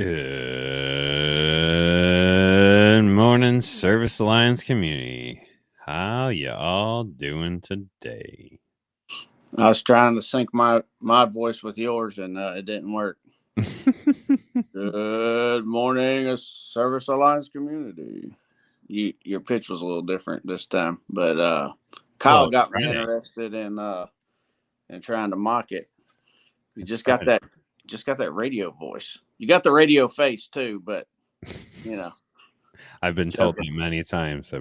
Good morning, Service Alliance community. How you all doing today? I was trying to sync my voice with yours, and it didn't work. Good morning, Service Alliance community. Your pitch was a little different this time, but Kyle got me interested in trying to mock it. You just got that radio voice. You got the radio face too, but you know. I've been told that many times.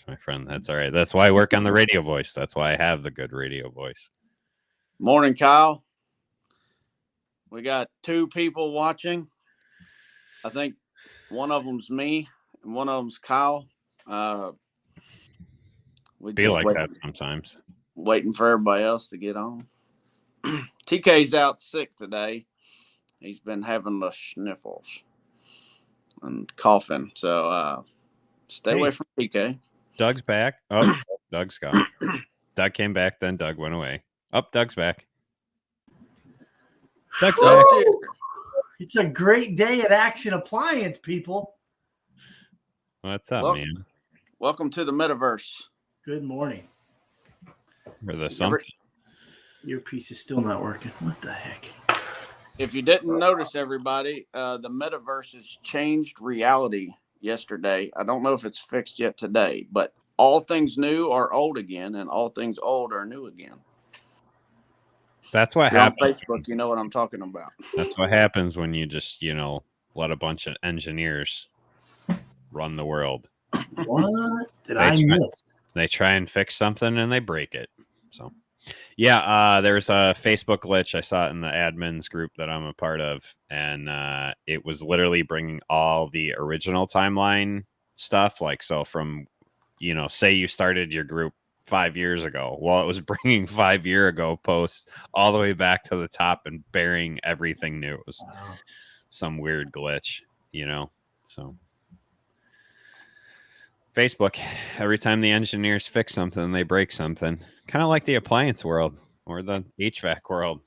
My friend. That's all right. That's why I work on the radio voice. That's why I have the good radio voice. Morning, Kyle. We got two people watching. I think one of them's me and one of them's Kyle. We be like that sometimes. Waiting for everybody else to get on. TK's out sick today. He's been having the sniffles and coughing. So stay away from TK. Doug's back. Oh, Doug's gone. Doug came back, then Doug went away. Doug's back. Doug's back. It's a great day at Action Appliance, people. What's up, man? Welcome to the metaverse. Good morning. Or the something. Your piece is still not working. What the heck? If you didn't notice, everybody, the metaverse has changed reality yesterday. I don't know if it's fixed yet today, but all things new are old again, and all things old are new again. That's what happens. On Facebook, you know what I'm talking about. That's what happens when you just, let a bunch of engineers run the world. What did I miss? They try and fix something and they break it. So, yeah, there's a Facebook glitch. I saw it in the admins group that I'm a part of, and it was literally bringing all the original timeline stuff. Like, so from, say you started your group 5 years ago. Well, it was bringing 5 year ago posts all the way back to the top and burying everything new. It was some weird glitch, so. Facebook, every time the engineers fix something, they break something. Kind of like the appliance world or the HVAC world.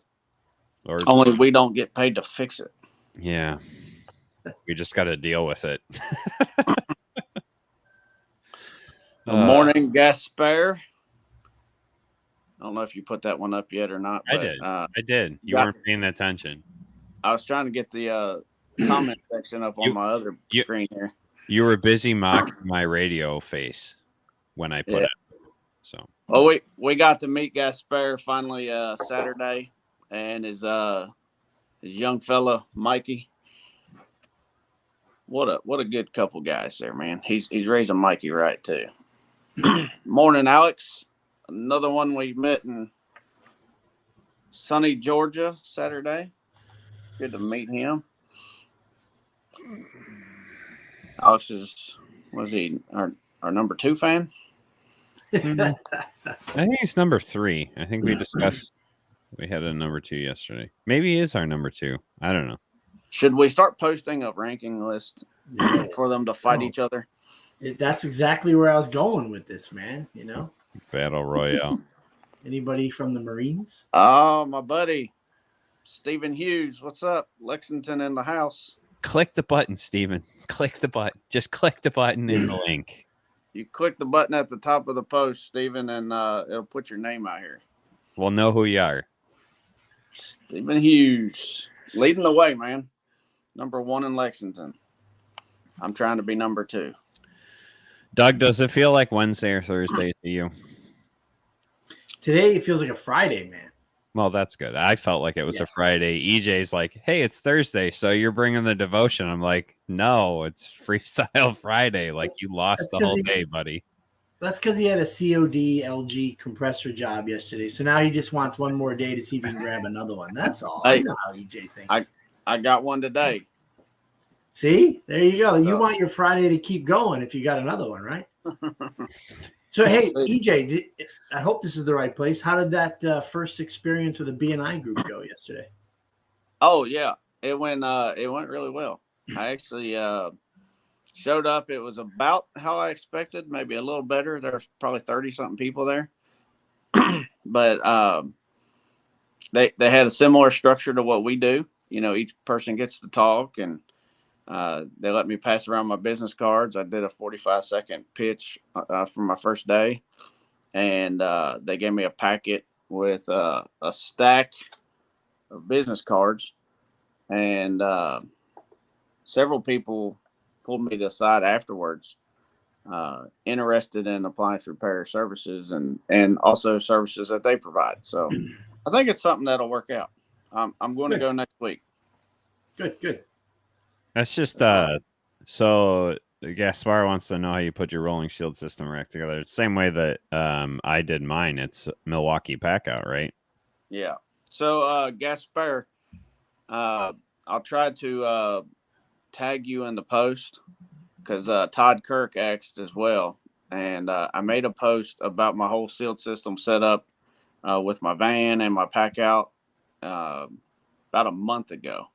Or only we don't get paid to fix it. Yeah. We just got to deal with it. Good morning, Gaspar. I don't know if you put that one up yet or not. But, I did. You weren't paying attention. I was trying to get the comment section up on my other screen here. You were busy mocking my radio face when I put it. So. Well, we got to meet Gaspar finally Saturday, and his young fella Mikey. What a good couple guys there, man. He's raising Mikey right too. Morning, Alex. Another one we met in sunny Georgia Saturday. Good to meet him. Alex was he our number 2 fan? I think he's number 3. I think we discussed we had a number 2 yesterday. Maybe he is our number 2. I don't know. Should we start posting a ranking list for them to fight each other? That's exactly where I was going with this, man. Battle Royale. Anybody from the Marines? Oh, my buddy, Stephen Hughes. What's up? Lexington in the house. Click the button, Steven. Click the button. Just click the button in the link. You click the button at the top of the post, Steven, and it'll put your name out here. We'll know who you are. Stephen Hughes. Leading the way, man. Number 1 in Lexington. I'm trying to be number 2. Doug, does it feel like Wednesday or Thursday to you? Today, it feels like a Friday, man. Well, that's good. I felt like it was a Friday. EJ's like, hey, it's Thursday, so you're bringing the devotion. I'm like, no, it's Freestyle Friday. Like, you lost the whole day, buddy. That's because he had a COD LG compressor job yesterday. So now he just wants one more day to see if he can grab another one. That's all. I know how EJ thinks. I got one today. See? There you go. You want your Friday to keep going if you got another one, right? So, hey, EJ, I hope this is the right place. How did that first experience with the BNI group go yesterday? Oh, yeah. It went really well. I actually showed up. It was about how I expected, maybe a little better. There's probably 30-something people there. But they had a similar structure to what we do. each person gets to talk, and they let me pass around my business cards. I did a 45-second pitch for my first day, and they gave me a packet with a stack of business cards, and several people pulled me to the side afterwards, interested in appliance repair services and also services that they provide. So I think it's something that'll work out. I'm going to go next week. Good. That's just so Gaspar wants to know how you put your rolling shield system rack together. It's the same way that I did mine. It's Milwaukee pack out, right? Yeah. So Gaspar, I'll try to tag you in the post, because Todd Kirk asked as well. And I made a post about my whole sealed system setup with my van and my pack out about a month ago.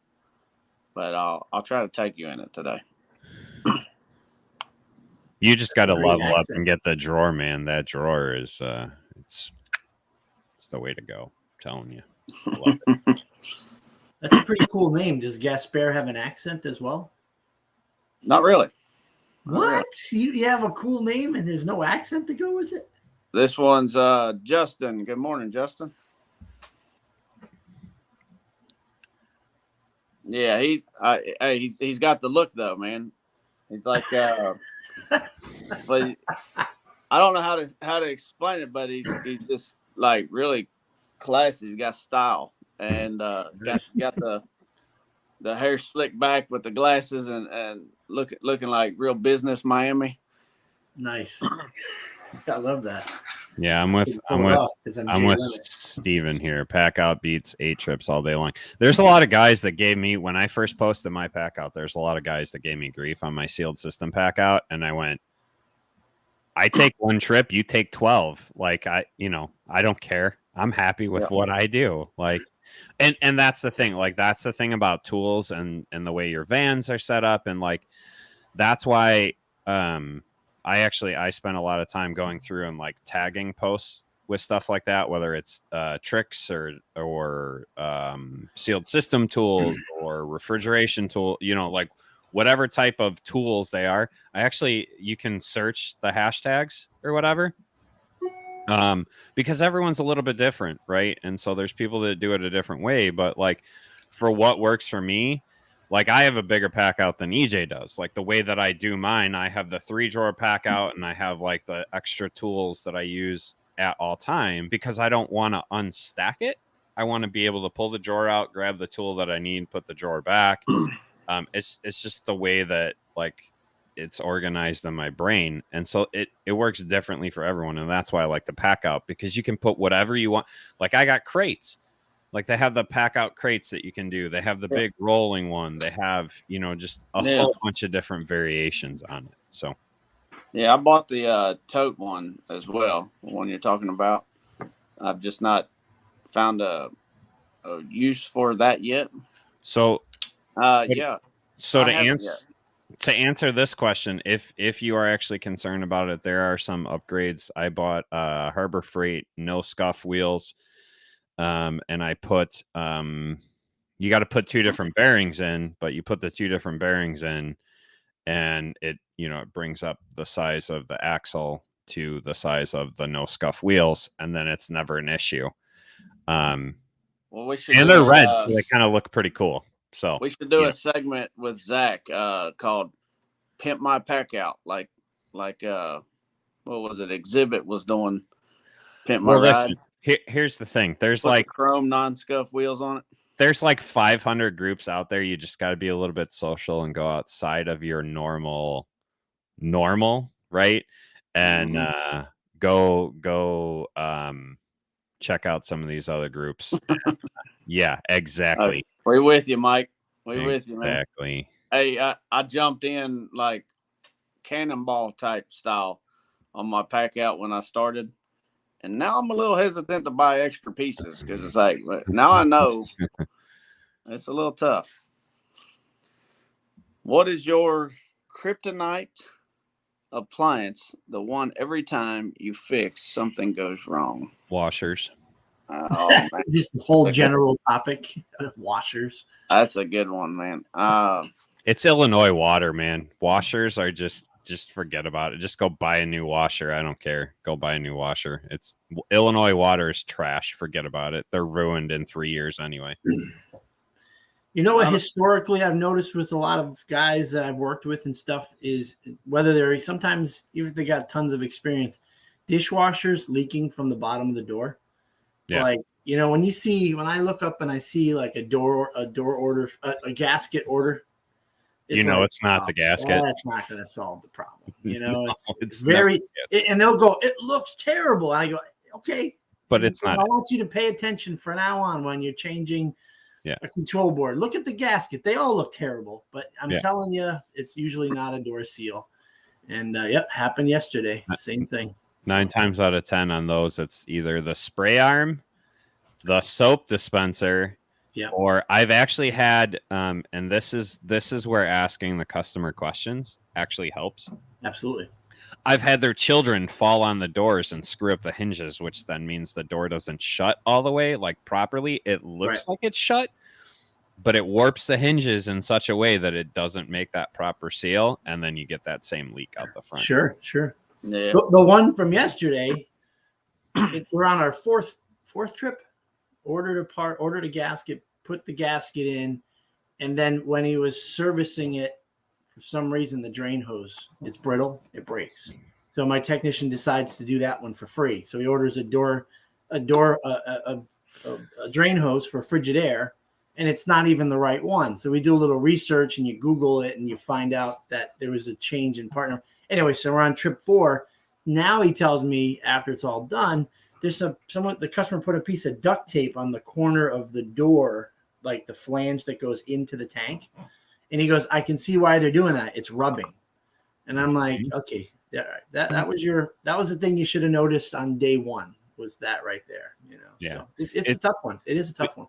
But I'll try to tag you in it today. You just got to level up and get the drawer, man. That drawer is it's the way to go. I'm telling you. I love it. That's a pretty cool name. Does Gaspar have an accent as well? Not really. What? You have a cool name and there's no accent to go with it? This one's Justin. Good morning, Justin. Yeah, he's got the look though, man. He's like, but I don't know how to explain it, but he's just like really classy. He's got style, and got the hair slicked back with the glasses, and looking like real business Miami. Nice. I love that. Yeah, I'm with Steven here. Pack out beats 8 trips all day long. There's a lot of guys that gave me, when I first posted my pack out, there's a lot of guys that gave me grief on my sealed system pack out, and I went, I take 1 trip, you take 12. Like I don't care. I'm happy with what I do. Like, and that's the thing. Like, that's the thing about tools and the way your vans are set up, and like that's why I spent a lot of time going through and like tagging posts with stuff like that, whether it's tricks or sealed system tools or refrigeration tool, like whatever type of tools they are. You can search the hashtags or whatever, because everyone's a little bit different, right? And so there's people that do it a different way, but like for what works for me, like I have a bigger pack out than EJ does. Like the way that I do mine, I have the 3-drawer pack out, and I have like the extra tools that I use at all time because I don't want to unstack it. I want to be able to pull the drawer out, grab the tool that I need, put the drawer back. It's just the way that like it's organized in my brain. And so it works differently for everyone. And that's why I like the pack out, because you can put whatever you want. Like I got crates. Like they have the pack out crates that you can do. They have the big rolling one. They have, just a whole bunch of different variations on it. So, yeah, I bought the tote one as well. The one you're talking about. I've just not found a use for that yet. So, yeah. So to answer this question, if you are actually concerned about it, there are some upgrades. I bought Harbor Freight no scuff wheels. And I put, you got to put 2 different bearings in, but you put the 2 different bearings in and it, it brings up the size of the axle to the size of the no scuff wheels. And then it's never an issue. Well, we should, and they're red. So they kind of look pretty cool. So we should do a segment with Zach, called Pimp My Pack Out. Like, what was it? Exhibit was doing Pimp My Ride. Here's the thing. There's Put like chrome non-scuff wheels on it. There's like 500 groups out there. You just got to be a little bit social and go outside of your normal, right? And go check out some of these other groups. And, yeah, exactly. We're with you, Mike. We're with you, man. Exactly. Hey, I jumped in like cannonball type style on my pack out when I started. And now I'm a little hesitant to buy extra pieces because it's like, now I know it's a little tough. What is your kryptonite appliance, the one every time you fix something goes wrong? Washers. Oh, man. Just the whole general topic of washers. That's a good one, man. It's Illinois water, man. Washers are just forget about it. Just go buy a new washer. I don't care. Go buy a new washer. It's Illinois water is trash. Forget about it. They're ruined in 3 years anyway. You know what? Historically, I've noticed with a lot of guys that I've worked with and stuff is whether they're sometimes even if they got tons of experience, dishwashers leaking from the bottom of the door. Yeah. Like, you know, when I look up and I see like a door order, a gasket order, it's it's not the gasket. That's not going to solve the problem. You know, it's very, and they'll go, it looks terrible. And I go, okay, but it's not. I want you to pay attention from now on when you're changing a control board. Look at the gasket. They all look terrible, but I'm telling you, it's usually not a door seal. And happened yesterday. Same thing. 9 times out of 10 on those, it's either the spray arm, the soap dispenser, or I've actually had, and this is where asking the customer questions actually helps. Absolutely. I've had their children fall on the doors and screw up the hinges, which then means the door doesn't shut all the way, like properly. It looks like it's shut, but it warps the hinges in such a way that it doesn't make that proper seal, and then you get that same leak out the front. Sure. Yeah. The one from yesterday, we're on our fourth trip. Ordered a gasket, put the gasket in, and then when he was servicing it, for some reason the drain hose, it's brittle, it breaks. So my technician decides to do that one for free. So he orders a drain hose for Frigidaire, and it's not even the right one. So we do a little research and you Google it and you find out that there was a change in partner. Anyway, so we're on trip 4. Now he tells me after it's all done, the customer put a piece of duct tape on the corner of the door, like the flange that goes into the tank. And he goes, I can see why they're doing that. It's rubbing. And I'm like, okay, that was the thing you should have noticed on day 1 was that right there. You know, so it's a tough one. It is a tough one.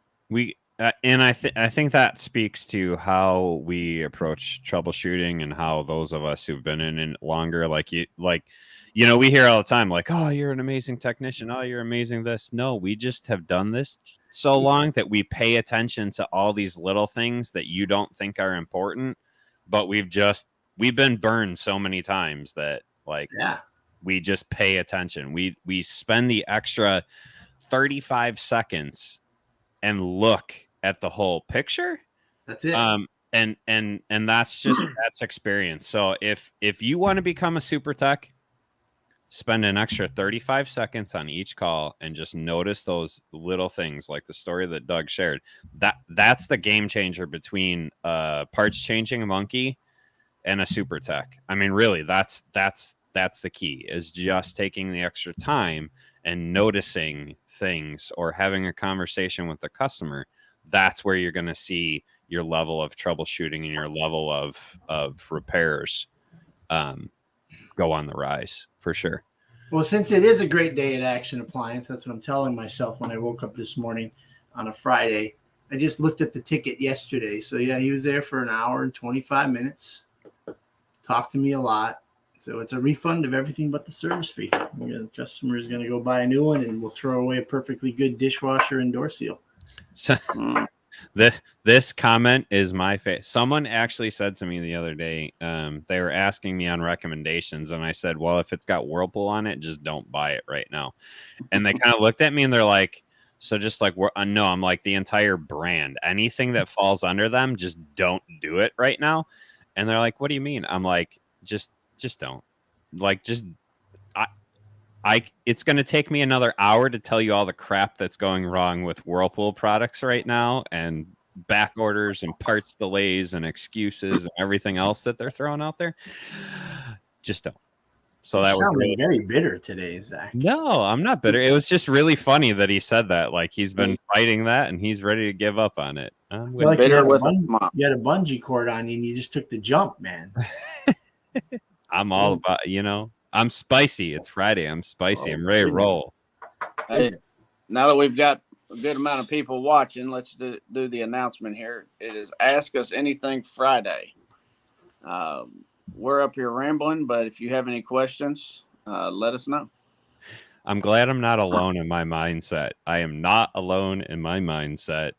And I think that speaks to how we approach troubleshooting and how those of us who've been in it longer, we hear all the time, like, oh, you're an amazing technician. Oh, you're amazing this. No, we just have done this so long that we pay attention to all these little things that you don't think are important, but we've been burned so many times that we just pay attention. We spend the extra 35 seconds and look at the whole picture. That's it. And that's experience. So if you want to become a super tech, spend an extra 35 seconds on each call and just notice those little things like the story that Doug shared. That's the game changer between parts changing a monkey and a super tech. I mean, really, that's the key, is just taking the extra time and noticing things or having a conversation with the customer. That's where you're going to see your level of troubleshooting and your level of repairs go on the rise, for sure. Well, since it is a great day at Action Appliance, that's what I'm telling myself when I woke up this morning on a Friday. I just looked at the ticket yesterday. So, he was there for an hour and 25 minutes. Talked to me a lot. So it's a refund of everything but the service fee. The customer is going to go buy a new one, and we'll throw away a perfectly good dishwasher and door seal. So this comment is my favorite. Someone actually said to me the other day, they were asking me on recommendations, and I said, well, if it's got Whirlpool on it, just don't buy it right now. And they kind of looked at me and they're like, so just like, no, I'm like, the entire brand, anything that falls under them, just don't do it right now. And they're like, what do you mean? I'm like, just don't. Like, just it's going to take me another hour to tell you all the crap that's going wrong with Whirlpool products right now, and back orders and parts delays and excuses and everything else that they're throwing out there. Just don't. So that was really very bitter today, Zach. No, I'm not bitter. It was just really funny that he said that. Like, he's been fighting that and he's ready to give up on it. Like you had a bungee cord on you and you just took the jump, man. I'm all about, I'm spicy. It's Friday. I'm spicy. I'm ready to roll. Hey, now that we've got a good amount of people watching, let's do the announcement here. It is Ask Us Anything Friday. We're up here rambling, but if you have any questions, let us know. I'm glad I'm not alone in my mindset. I am not alone in my mindset.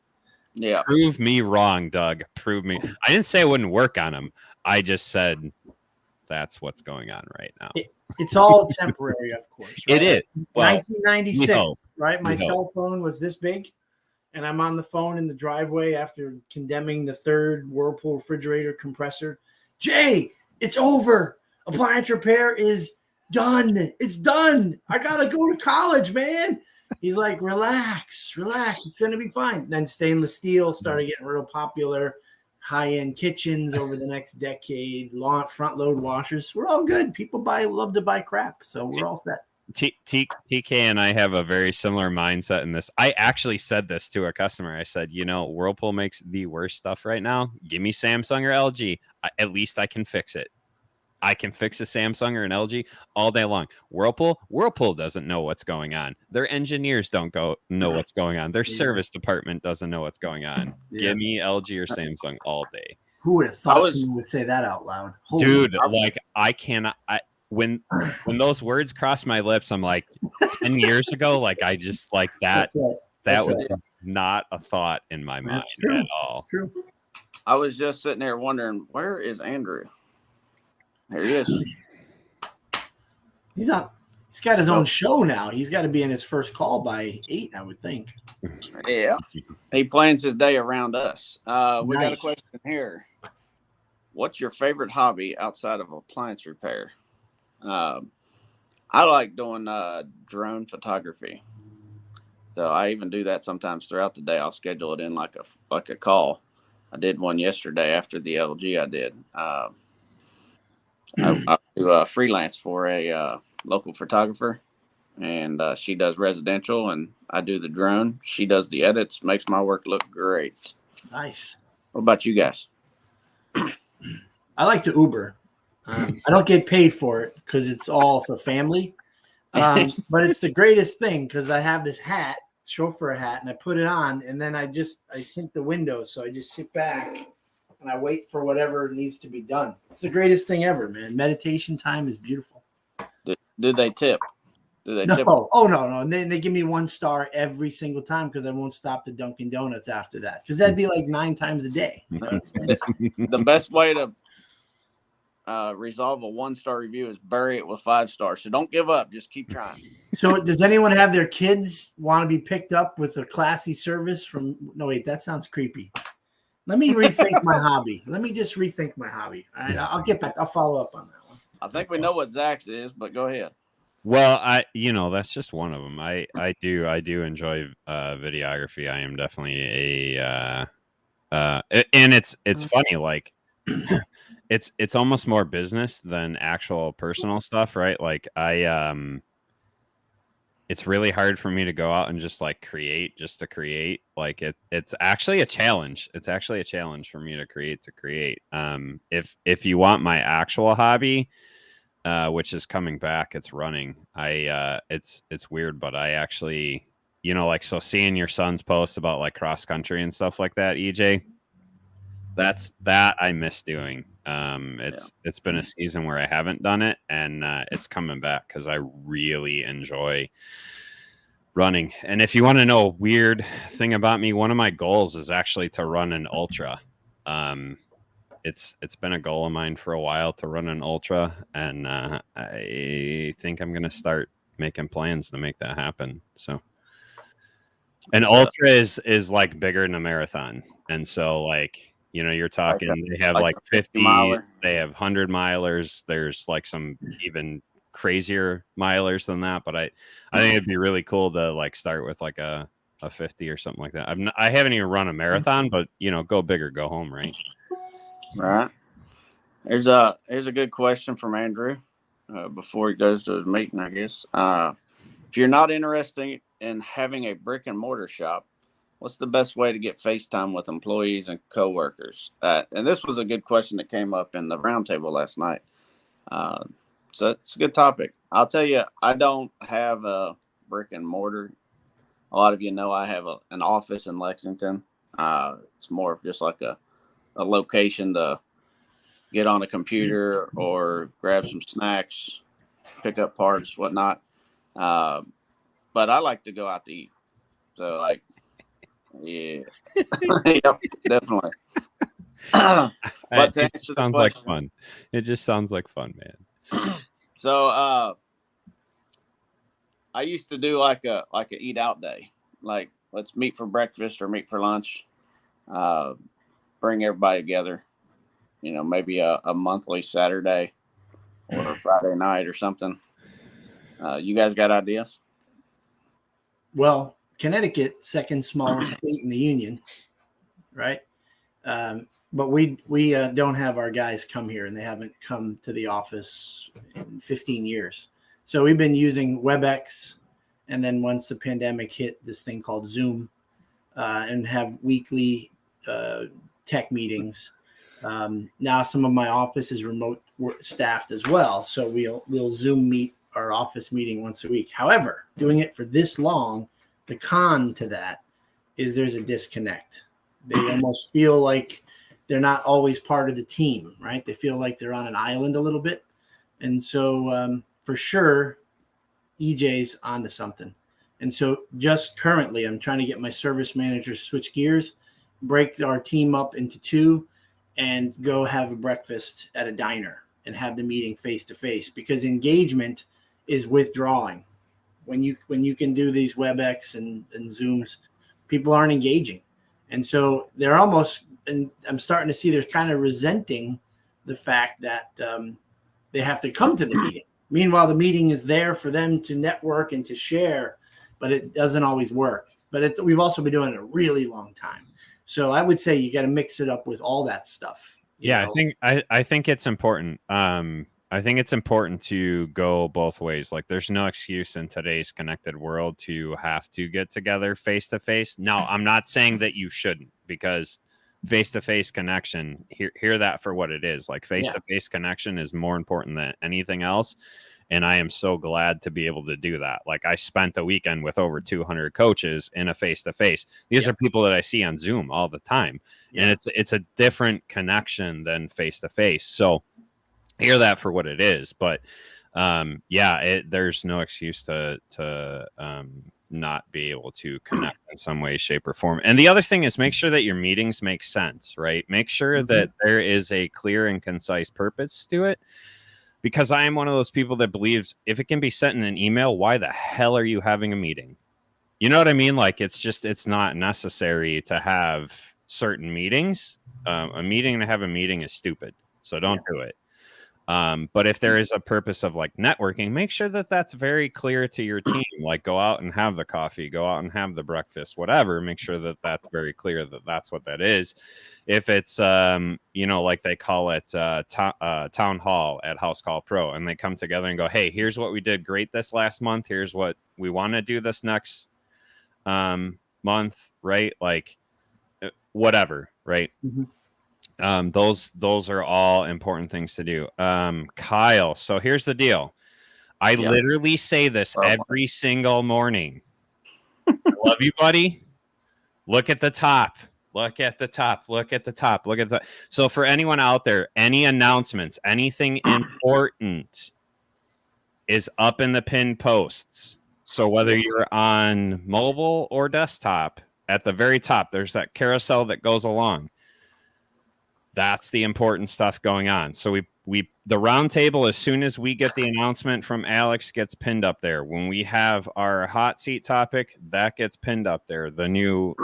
Yeah. Prove me wrong, Doug. Prove me. I didn't say I wouldn't work on them. I just said that's what's going on right now. It's all temporary, of course. Right? It is. Well, 1996, right? My cell phone was this big, and I'm on the phone in the driveway after condemning the third Whirlpool refrigerator compressor. Jay, it's over. Appliance repair is done. It's done. I got to go to college, man. He's like, relax. It's going to be fine. Then stainless steel started getting real popular. High-end kitchens over the next decade, front-load washers. We're all good. People love to buy crap, so we're all set. TK and I have a very similar mindset in this. I actually said this to a customer. I said, Whirlpool makes the worst stuff right now. Give me Samsung or LG. At least I can fix it. I can fix a Samsung or an LG all day long. Whirlpool doesn't know what's going on. Their engineers don't know what's going on. Their service department doesn't know what's going on. Yeah. Give me LG or Samsung all day. Who would have thought someone would say that out loud? Dude, I cannot. When those words cross my lips, I'm like, 10 years ago, I just like that. That was not a thought in my mind at all. That's true. I was just sitting there wondering, where is Andrew? There he is. He's got his own show now. He's got to be in his first call by 8, I would think. Yeah. He plans his day around us. We got a question here. What's your favorite hobby outside of appliance repair? I like doing drone photography. So I even do that sometimes throughout the day. I'll schedule it in like a call. I did one yesterday after the LG I did. I do freelance for a local photographer, and she does residential, and I do the drone. She does the edits, makes my work look great. Nice. What about you guys? I like to Uber. I don't get paid for it because it's all for family, but it's the greatest thing because I have this hat, chauffeur hat, and I put it on, and then I tint the windows, so I just sit back and I wait for whatever needs to be done. It's the greatest thing ever, man. Meditation time is beautiful. Do they tip? Tip? Oh, no. And they give me 1 star every single time because I won't stop to Dunkin' Donuts after that. Because that'd be like 9 times a day. The best way to resolve a 1-star review is bury it with 5 stars. So don't give up. Just keep trying. So does anyone have their kids want to be picked up with a classy service from – no, wait, that sounds creepy. Let me rethink my hobby. Let me just rethink my hobby. All right, I'll get back. I'll follow up on that one. I think we know what Zach's is, but go ahead. Well, that's just one of them. I do enjoy videography. I am definitely and it's funny. Like it's almost more business than actual personal stuff, right? Like it's really hard for me to go out and just create just to create. Like it's actually a challenge. It's actually a challenge for me to create. If you want my actual hobby, which is coming back, it's running. It's weird, but I actually, so seeing your son's post about cross country and stuff like that, EJ, that I miss doing. It's been a season where I haven't done it, and it's coming back because I really enjoy running. And if you want to know a weird thing about me, one of my goals is actually to run an ultra. It's been a goal of mine for a while to run an ultra, and I think I'm gonna start making plans to make that happen. So an ultra is bigger than a marathon, and so you're talking they have 50 milers. They have 100 milers. There's some even crazier milers than that, but I think it'd be really cool to start with a 50 or something like that. I haven't even run a marathon, but go big or go home, right? Right. Here's a good question from Andrew before he goes to his meeting, I guess. If you're not interested in having a brick and mortar shop, what's the best way to get FaceTime with employees and coworkers? And this was a good question that came up in the roundtable last night. So it's a good topic. I'll tell you, I don't have a brick and mortar. A lot of you know I have an office in Lexington. It's more of just like a location to get on a computer or grab some snacks, pick up parts, whatnot. but I like to go out to eat. So like, yeah, yep, definitely. But it just sounds like fun. It just sounds like fun, man. So I used to do like a eat out day. Like, let's meet for breakfast or meet for lunch. Bring everybody together. You know, maybe a monthly Saturday or a Friday night or something. You guys got ideas? Well, Connecticut, second smallest state in the union, right? But we don't have our guys come here, and they haven't come to the office in 15 years. So we've been using WebEx, and then once the pandemic hit, this thing called Zoom, and have weekly tech meetings. Now some of my office is remote staffed as well, so we'll Zoom meet our office meeting once a week. However, doing it for this long, the con to that is there's a disconnect. They almost feel like they're not always part of the team, right? They feel like they're on an island a little bit. And so for sure, EJ's onto something. And so just currently, I'm trying to get my service manager to switch gears, break our team up into two, and go have a breakfast at a diner and have the meeting face to face, because engagement is withdrawing. When you can do these WebEx and Zooms, people aren't engaging. And so they're almost, and I'm starting to see they're kind of resenting the fact that they have to come to the meeting. Meanwhile, the meeting is there for them to network and to share, but it doesn't always work. But we've also been doing it a really long time. So I would say you got to mix it up with all that stuff. Yeah, I think it's important. I think it's important to go both ways. Like, there's no excuse in today's connected world to have to get together face to face. Now, I'm not saying that you shouldn't, because face to face connection, hear that for what it is. Like, face to face connection is more important than anything else. And I am so glad to be able to do that. Like, I spent the weekend with over 200 coaches in a face-to-face. These are people that I see on Zoom all the time. And it's a different connection than face-to-face. So hear that for what it is. But there's no excuse to not be able to connect in some way, shape, or form. And the other thing is, make sure that your meetings make sense, right? Make sure that there is a clear and concise purpose to it. Because I am one of those people that believes if it can be sent in an email, why the hell are you having a meeting? You know what I mean? Like, it's not necessary to have certain meetings. A meeting to have a meeting is stupid. So don't do it. But if there is a purpose of like networking, make sure that that's very clear to your team. Like, go out and have the coffee, go out and have the breakfast, whatever. Make sure that that's very clear that that's what that is. If it's, like they call it town hall at House Call Pro, and they come together and go, hey, here's what we did great this last month. Here's what we want to do this next month, right? Like, whatever, right? Those are all important things to do. Kyle, so here's the deal. I literally say this every single morning. I love you, buddy. Look at the top. Look at the top. Look at the top. Look at the. So for anyone out there, any announcements, anything important is up in the pinned posts. So whether you're on mobile or desktop, at the very top, there's that carousel that goes along. That's the important stuff going on. So the roundtable, as soon as we get the announcement from Alex, gets pinned up there. When we have our hot seat topic, that gets pinned up there. The new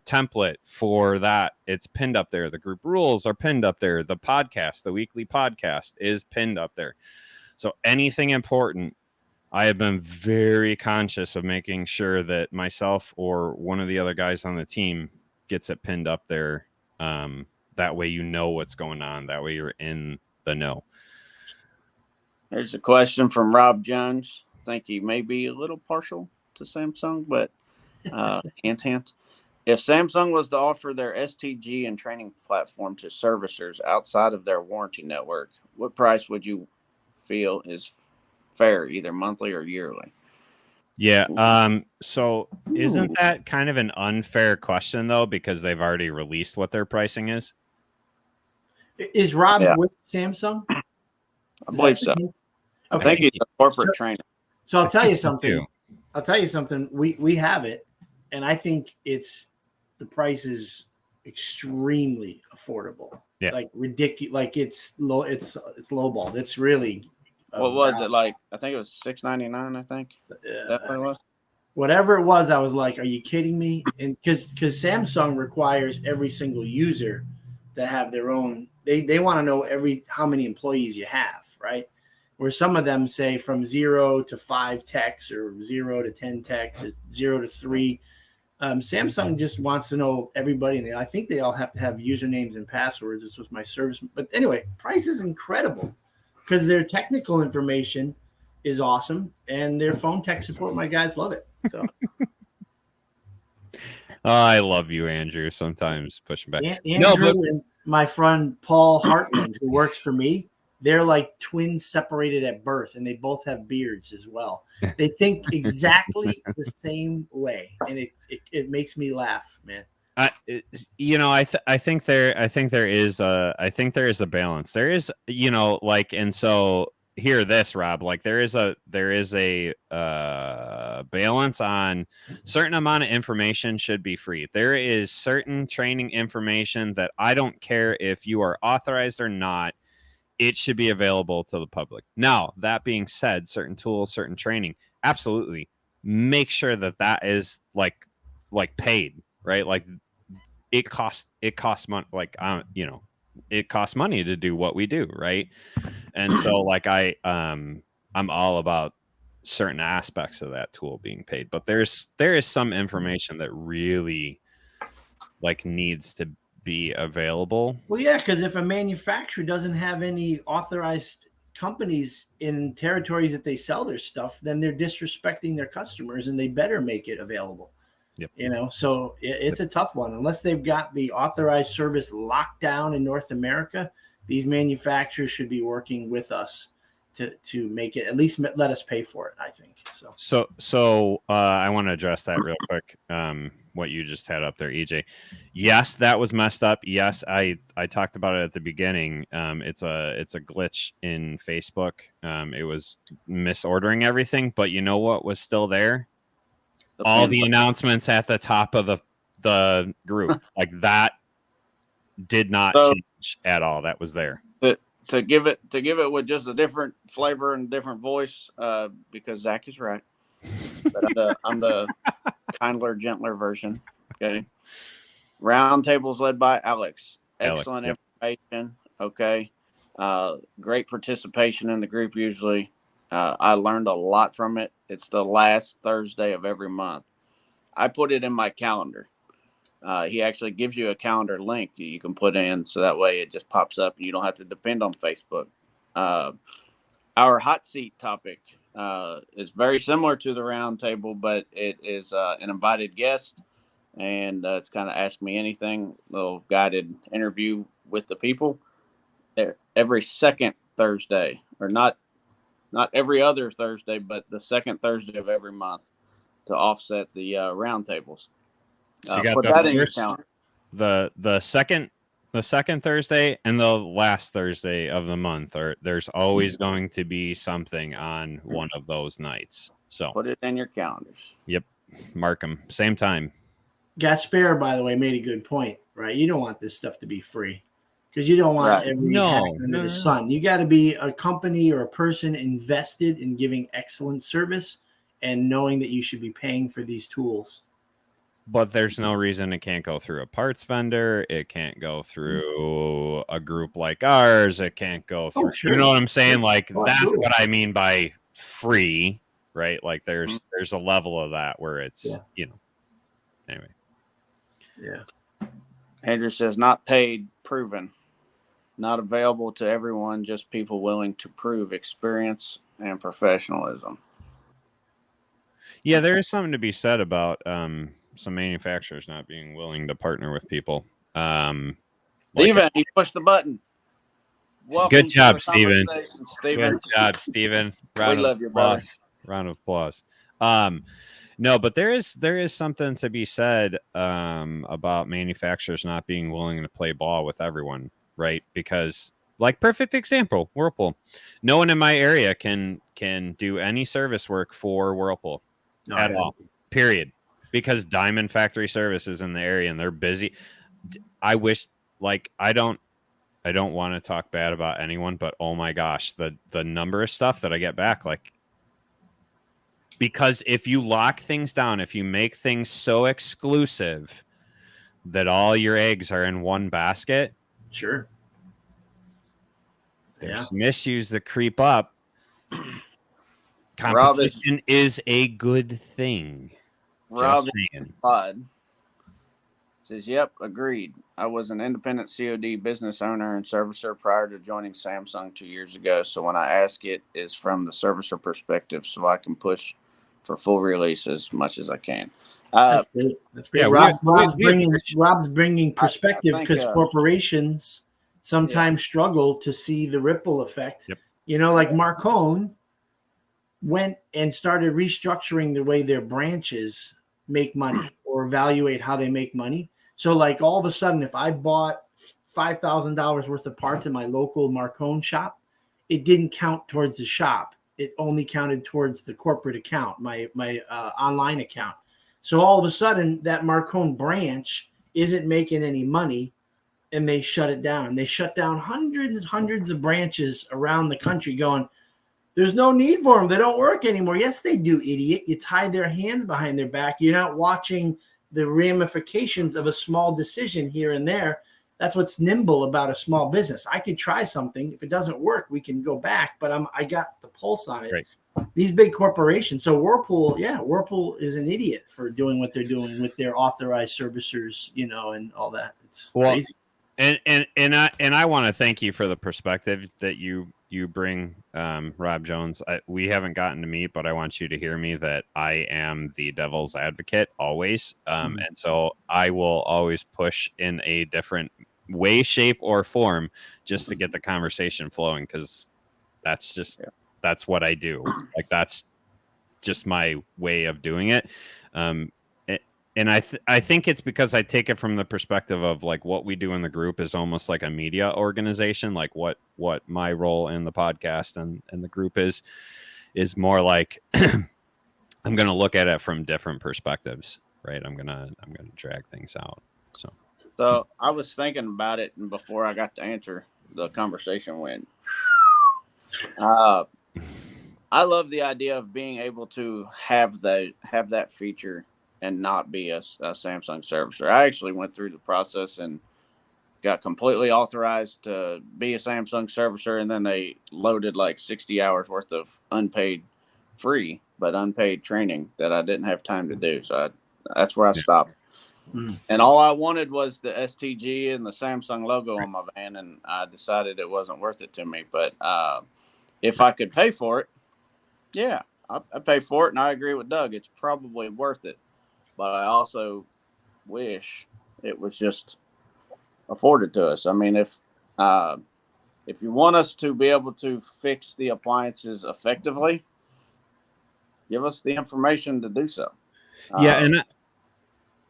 template for that, it's pinned up there. The group rules are pinned up there. The podcast, the weekly podcast, is pinned up there. So anything important, I have been very conscious of making sure that myself or one of the other guys on the team gets it pinned up there. That way you know what's going on. That way you're in the know. There's a question from Rob Jones. I think he may be a little partial to Samsung, but hint. If Samsung was to offer their STG and training platform to servicers outside of their warranty network, what price would you feel is fair, either monthly or yearly? Yeah. So isn't that kind of an unfair question, though, because they've already released what their pricing is? Is Rob with Samsung? I believe so. Okay. I think he's a corporate trainer. So I'll tell you something. I'll tell you something. We have it, and I think the price is extremely affordable. Yeah. Like ridiculous. Like it's low. It's lowball. It's really. What was it like? I think it was $6.99. I think that's what it was. Whatever it was, I was like, "Are you kidding me?" And because Samsung requires every single user to have their own. They want to know how many employees you have, right? Where some of them say from 0 to 5 techs or 0 to 10 techs, 0 to 3. Samsung just wants to know everybody, and I think they all have to have usernames and passwords. This was my service, but anyway, price is incredible because their technical information is awesome, and their phone tech support. My guys love it. So, I love you, Andrew. Sometimes pushing back. Andrew and my friend Paul Hartland, who works for me, they're like twins separated at birth, and they both have beards as well. They think exactly the same way, and it makes me laugh, man. I think there is a balance. There is, and so hear this, Rob. Like there is a balance on certain amount of information should be free. There is certain training information that I don't care if you are authorized or not. It should be available to the public. Now, that being said, certain tools, certain training, absolutely make sure that is like paid, right? Like it costs money. Like, it costs money to do what we do. Right. And so like I'm all about certain aspects of that tool being paid, but there is some information that really like needs to be available. Well, yeah, because if a manufacturer doesn't have any authorized companies in territories that they sell their stuff, then they're disrespecting their customers, and they better make it available. Yep. So it's a tough one. Unless they've got the authorized service locked down in North America, these manufacturers should be working with us to make it, at least let us pay for it, I think. So I want to address that real quick. What you just had up there, EJ. Yes, that was messed up. Yes, I talked about it at the beginning. It's a glitch in Facebook. It was misordering everything, but you know what was still there? All the announcements at the top of the group. Like that did not change at all. That was there. To give it with just a different flavor and different voice, because Zach is right. But I'm the kinder, gentler version. Okay. Round tables led by Alex. Excellent information. Okay. Great participation in the group usually. I learned a lot from it. It's the last Thursday of every month. I put it in my calendar. He actually gives you a calendar link that you can put in, so that way it just pops up and you don't have to depend on Facebook. Our hot seat topic is very similar to the round table, but it is an invited guest, and it's kind of Ask Me Anything, little guided interview with the people. Every second Thursday, or not every other Thursday, but the second Thursday of every month to offset the round tables. So you got the second Thursday and the last Thursday of the month, or there's always going to be something on one of those nights. So put it in your calendars. Yep. Mark them. Same time. Gasper, by the way, made a good point, right? You don't want this stuff to be free because you don't want every hack under the sun. You got to be a company or a person invested in giving excellent service and knowing that you should be paying for these tools. But there's no reason it can't go through a parts vendor. It can't go through a group like ours. It can't go through. You know what I'm saying? Like that's what I mean by free, right? Like there's a level of that where it's anyway. Yeah. Andrew says not paid, proven, not available to everyone. Just people willing to prove experience and professionalism. Yeah, there is something to be said about some manufacturers not being willing to partner with people. Steven, he pushed the button. Welcome. Good job, Steven. Good job, Steven. Round of applause. No, but there is something to be said about manufacturers not being willing to play ball with everyone, right? Because, like, perfect example, Whirlpool. No one in my area can do any service work for Whirlpool. at all. Period. Because Diamond Factory Service is in the area and they're busy. I wish, like, I don't want to talk bad about anyone, but oh my gosh, the number of stuff that I get back, like, because if you lock things down, if you make things so exclusive that all your eggs are in one basket, sure, there's some issues that creep up. Rob Competition is a good thing. Rob Just saying. Says, yep, agreed. I was an independent COD business owner and servicer prior to joining Samsung 2 years ago. So when I ask it is from the servicer perspective, so I can push for full release as much as I can. That's great. That's great. Yeah, Rob's bringing perspective because corporations sometimes struggle to see the ripple effect. Yep. You know, like Marcone went and started restructuring the way their branches make money or evaluate how they make money. So like all of a sudden, if I bought $5,000 worth of parts in my local Marcone shop, it didn't count towards the shop. It only counted towards the corporate account, my online account. So all of a sudden that Marcone branch isn't making any money and they shut it down. They shut down hundreds and hundreds of branches around the country going, there's no need for them. They don't work anymore. Yes, they do, idiot. You tie their hands behind their back. You're not watching the ramifications of a small decision here and there. That's what's nimble about a small business. I could try something. If it doesn't work, we can go back, but I got the pulse on it. Right. These big corporations. So Whirlpool is an idiot for doing what they're doing with their authorized servicers, you know, and all that. It's crazy. And I want to thank you for the perspective that you bring, Rob Jones. We haven't gotten to meet, but I want you to hear me that I am the devil's advocate always. And so I will always push in a different way, shape, or form just to get the conversation flowing, because that's just that's what I do. Like, that's just my way of doing it. And I think it's because I take it from the perspective of like what we do in the group is almost like a media organization. Like what my role in the podcast and the group is more like I'm going to look at it from different perspectives, right? I'm going to drag things out. So I was thinking about it, and before I got to answer, the conversation went. I love the idea of being able to have that feature and not be a Samsung servicer. I actually went through the process and got completely authorized to be a Samsung servicer, and then they loaded like 60 hours worth of unpaid training that I didn't have time to do. So that's where I stopped. And all I wanted was the STG and the Samsung logo on my van, and I decided it wasn't worth it to me. But if I could pay for it, yeah, I pay for it, and I agree with Doug. It's probably worth it. But I also wish it was just afforded to us. I mean, if you want us to be able to fix the appliances effectively, give us the information to do so. Yeah, and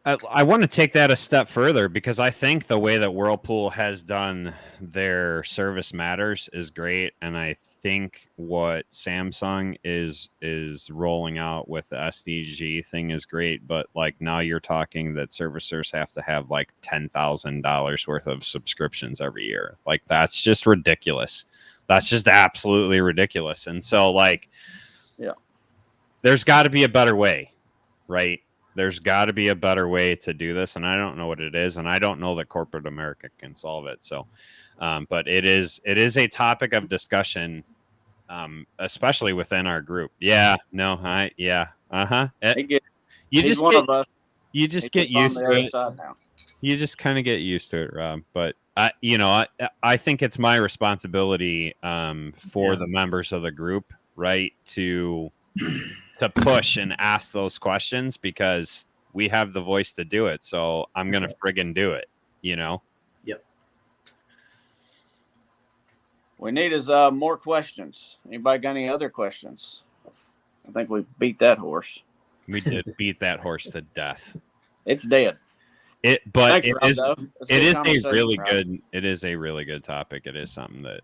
I want to take that a step further, because I think the way that Whirlpool has done their service matters is great, and I think what Samsung is rolling out with the SDG thing is great. But like, now you're talking that servicers have to have like $10,000 worth of subscriptions every year. Like, that's just ridiculous. That's just absolutely ridiculous. And so, like, yeah, there's got to be a better way, right? There's got to be a better way to do this, and I don't know what it is, and I don't know that corporate America can solve it. So, but it is a topic of discussion, especially within our group. You just get used to it. You just kind of get used to it, Rob. But I think it's my responsibility for the members of the group, right, to push and ask those questions, because we have the voice to do it. So I'm going to friggin' do it, you know? Yep. We need is more questions. Anybody got any other questions? I think we beat that horse. We did beat that horse to death. It's dead. It is a really good topic. It is something that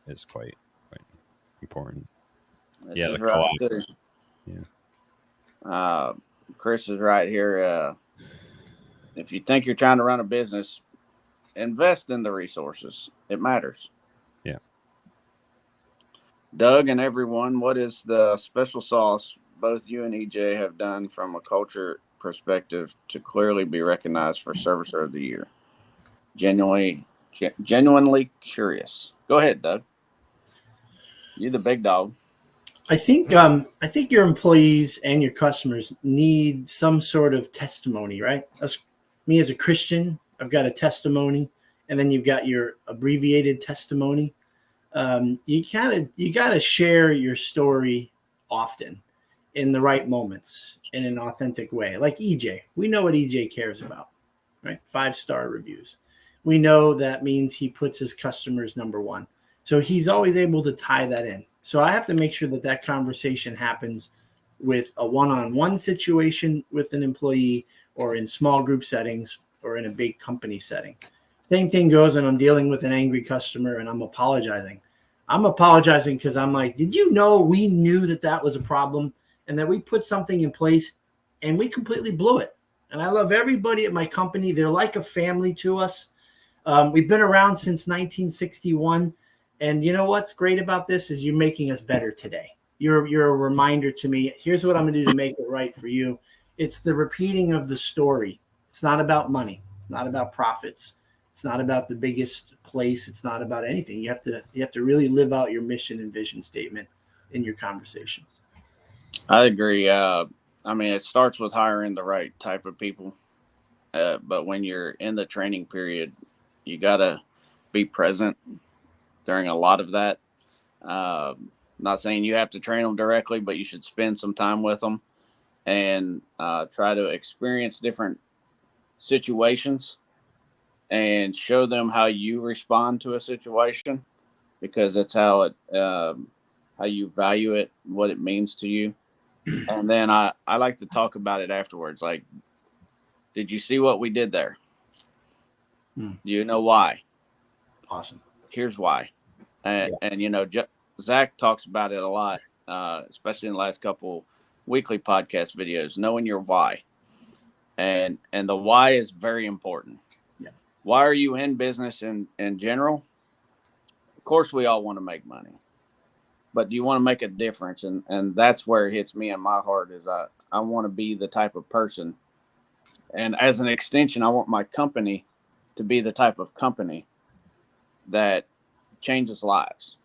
is quite important. The co-op. Yeah. Chris is right here. If you think you're trying to run a business, invest in the resources. It matters. Yeah. Doug and everyone, what is the special sauce both you and EJ have done from a culture perspective to clearly be recognized for Servicer of the Year? Genuinely curious. Go ahead, Doug. You're the big dog. I think your employees and your customers need some sort of testimony, right? Me as a Christian, I've got a testimony, and then you've got your abbreviated testimony. You gotta share your story often, in the right moments, in an authentic way. Like EJ, we know what EJ cares about, right? 5-star reviews. We know that means he puts his customers number one. So he's always able to tie that in. So I have to make sure that conversation happens with a one-on-one situation with an employee, or in small group settings, or in a big company setting. Same thing goes when I'm dealing with an angry customer and I'm apologizing. I'm apologizing because I'm like, did you know we knew that was a problem and that we put something in place and we completely blew it? And I love everybody at my company. They're like a family to us. We've been around since 1961. And you know what's great about this is you're making us better today. You're a reminder to me. Here's what I'm going to do to make it right for you. It's the repeating of the story. It's not about money. It's not about profits. It's not about the biggest place. It's not about anything. You have to really live out your mission and vision statement in your conversations. I agree. I mean, it starts with hiring the right type of people. But when you're in the training period, you got to be present during a lot of that. Not saying you have to train them directly, but you should spend some time with them and try to experience different situations and show them how you respond to a situation, because that's how you value it, what it means to you. And then I like to talk about it afterwards. Like, did you see what we did there? Do you know why? Awesome. Here's why. And you know, Zach talks about it a lot, especially in the last couple weekly podcast videos, knowing your why. And the why is very important. Yeah. Why are you in business in general? Of course, we all want to make money, but do you want to make a difference? And that's where it hits me in my heart is I want to be the type of person. And as an extension, I want my company to be the type of company that changes lives.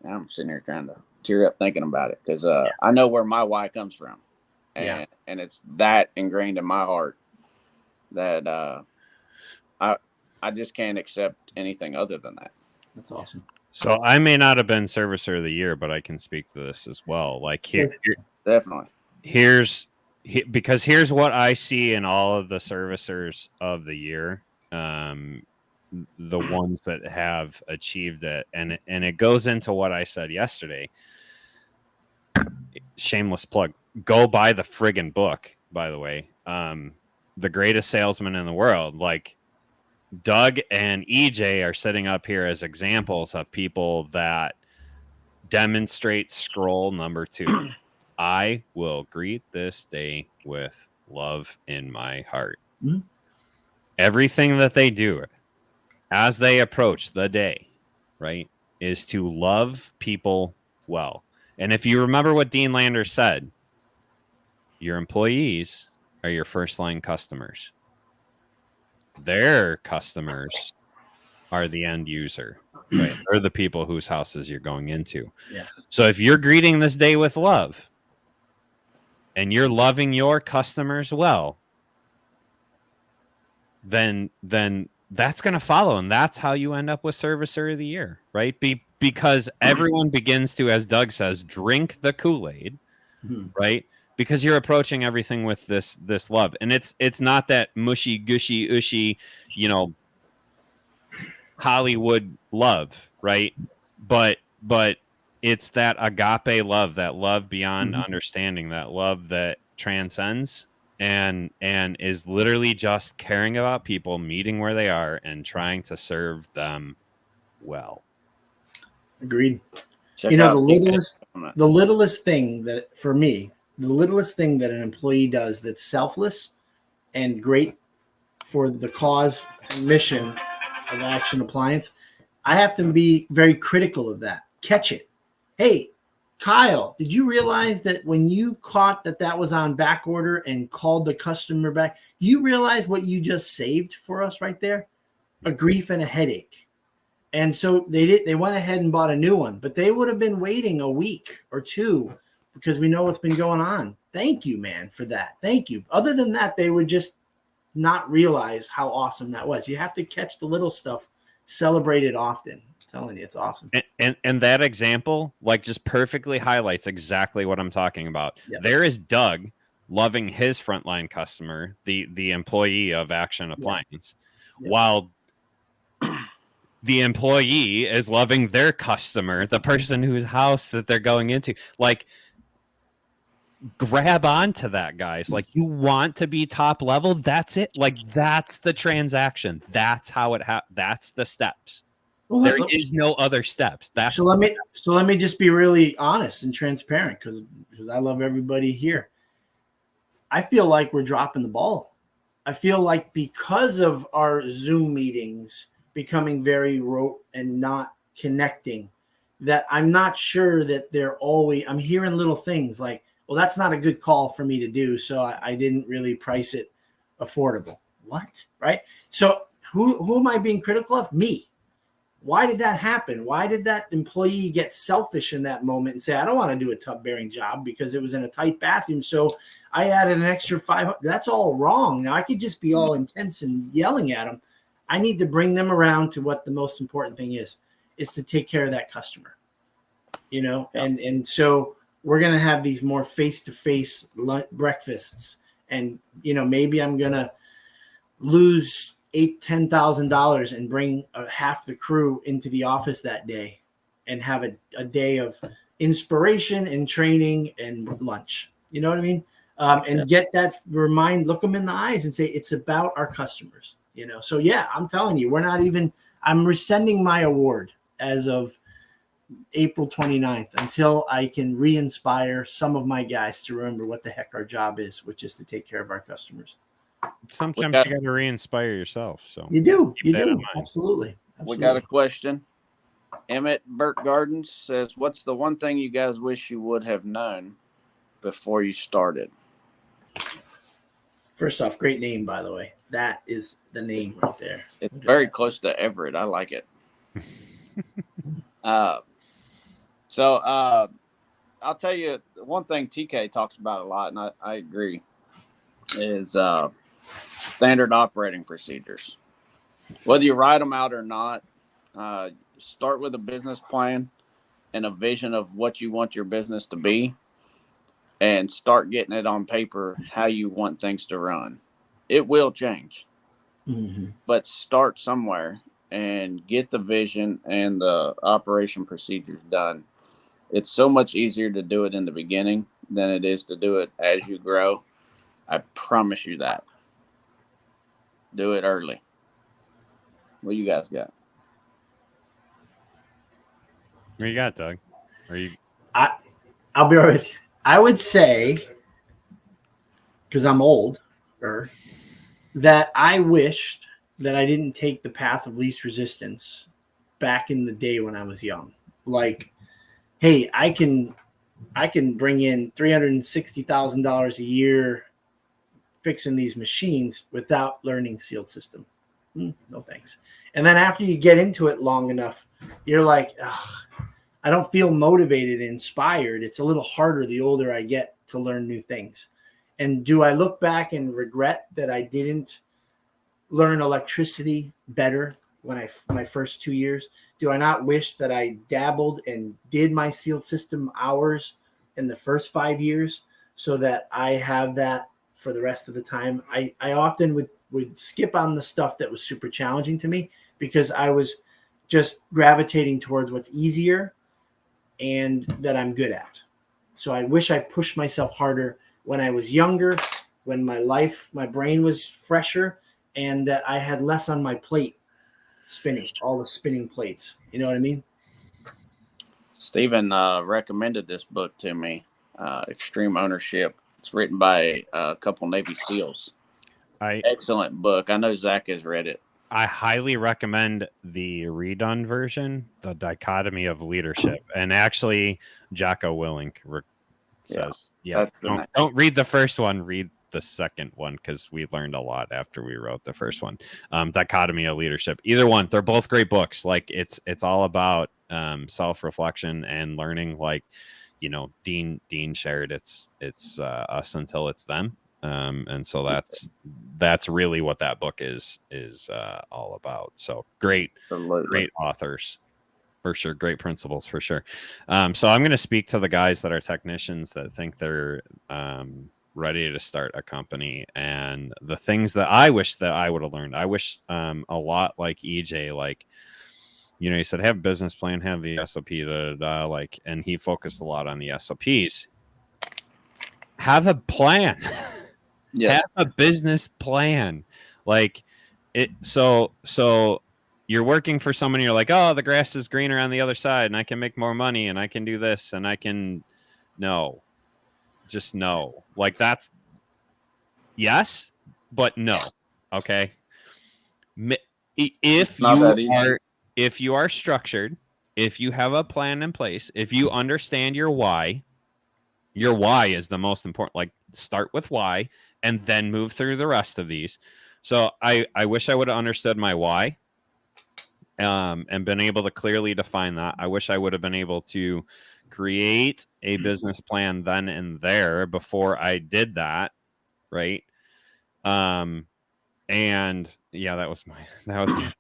And I'm sitting here trying to tear up thinking about it because I know where my why comes from. And it's that ingrained in my heart that I just can't accept anything other than that. That's awesome. So I may not have been Servicer of the Year, but I can speak to this as well. Like definitely. Here's what I see in all of the Servicers of the Year, the ones that have achieved it, and it goes into what I said yesterday. Shameless plug. Go buy the friggin' book, by the way. The Greatest Salesman in the World. Like, Doug and EJ are sitting up here as examples of people that demonstrate scroll number 2. I will greet this day with love in my heart. Mm-hmm. Everything that they do as they approach the day, right, is to love people well. And if you remember what Dean Landers said, your employees are your first line customers. Their customers are the end user, right? They're the people whose houses you're going into. Yeah. So if you're greeting this day with love and you're loving your customers well, then that's going to follow. And that's how you end up with Servicer of the Year, right? Because everyone begins to, as Doug says, drink the Kool-Aid, right? Because you're approaching everything with this love. And it's not that mushy, gushy, ushy, Hollywood love, right? But it's that agape love, that love beyond understanding, that love that transcends and is literally just caring about people, meeting where they are and trying to serve them well. Agreed. The littlest thing that for me the littlest thing that an employee does that's selfless and great for the cause and mission of Action Appliance, I have to be very critical of that. Catch it. Hey, Kyle, did you realize that when you caught that was on back order and called the customer back, do you realize what you just saved for us right there? A grief and a headache. And so they went ahead and bought a new one, but they would have been waiting a week or two because we know what's been going on. Thank you, man, for that. Thank you. Other than that, they would just not realize how awesome that was. You have to catch the little stuff, celebrate it often. I'm telling you, it's awesome. And that example, like, just perfectly highlights exactly what I'm talking about. Yep. There is Doug loving his frontline customer, the employee of Action Appliance, yep. While the employee is loving their customer, the person whose house that they're going into. Like, grab onto that, guys. Like, you want to be top level, that's it. Like, that's the transaction. That's how that's the steps. Well, there is no other steps. That's so let me just be really honest and transparent because I love everybody here. I feel like we're dropping the ball. I feel like because of our Zoom meetings becoming very rote and not connecting, that I'm not sure that they're always, I'm hearing little things like, well, that's not a good call for me to do, so I didn't really price it affordable. What? Right? So who am I being critical of? Me. Why did that happen? Why did that employee get selfish in that moment and say, I don't want to do a tub bearing job because it was in a tight bathroom, so I added an extra $500. That's all wrong. Now, I could just be all intense and yelling at them. I need to bring them around to what the most important thing is to take care of that customer, Yep. And so we're going to have these more face-to-face breakfasts. And, maybe I'm going to lose $10,000 and bring half the crew into the office that day and have a day of inspiration and training and lunch. You know what I mean? And get that look them in the eyes and say, it's about our customers, So yeah, I'm telling you, I'm rescinding my award as of April 29th until I can re-inspire some of my guys to remember what the heck our job is, which is to take care of our customers. Sometimes you got to re-inspire yourself. So you do. Absolutely. We got a question. Emmett Burke Gardens says, what's the one thing you guys wish you would have known before you started? First off, great name, by the way. That is the name right there. It's very close to Everett. I like it. So I'll tell you one thing TK talks about a lot, and I agree, is standard operating procedures. Whether you write them out or not, start with a business plan and a vision of what you want your business to be, and start getting it on paper how you want things to run. It will change, but start somewhere and get the vision and the operation procedures done. It's so much easier to do it in the beginning than it is to do it as you grow. I promise you that. Do it early. What you guys got? What you got, Doug? I'll be right with you. I would say, because I'm older, that I wished that I didn't take the path of least resistance back in the day when I was young. Like, hey, I can bring in $360,000 a year fixing these machines without learning sealed system. No thanks. And then after you get into it long enough, you're like, I don't feel motivated and inspired. It's a little harder the older I get to learn new things. And do I look back and regret that I didn't learn electricity better when my first 2 years? Do I not wish that I dabbled and did my sealed system hours in the first 5 years so that I have that for the rest of the time? I often would skip on the stuff that was super challenging to me because I was just gravitating towards what's easier and that I'm good at. So I wish I pushed myself harder when I was younger, when my brain was fresher, and that I had less on my plate spinning, all the spinning plates. You know what I mean? Stephen recommended this book to me. Extreme Ownership. It's written by a couple Navy SEALs. Excellent book. I know Zach has read it. I highly recommend the redone version, The Dichotomy of Leadership. And actually, Jocko Willink says, don't read the first one, read the second one, because we learned a lot after we wrote the first one. Dichotomy of Leadership. Either one, they're both great books. Like it's all about self-reflection and learning. Like, you know, Dean shared it's us until it's them. And so that's really what that book is all about. So great authors for sure. Great principles for sure. So I'm going to speak to the guys that are technicians that think they're ready to start a company, and the things that I wish that I would have learned. I wish a lot like EJ, like, you know, he said, have a business plan, have the SOP, like, and he focused a lot on the SOPs. Have a plan. Yes. Have a business plan. Like it. So you're working for someone. You're like, oh, the grass is greener on the other side, and I can make more money, and I can do this, and I can. No, just no. Like that's yes, but no. Okay. If you are structured, if you have a plan in place, if you understand your why is the most important. Like start with why and then move through the rest of these. So I wish I would have understood my why and been able to clearly define that. I wish I would have been able to create a business plan then and there before I did that. Right. And yeah, that was my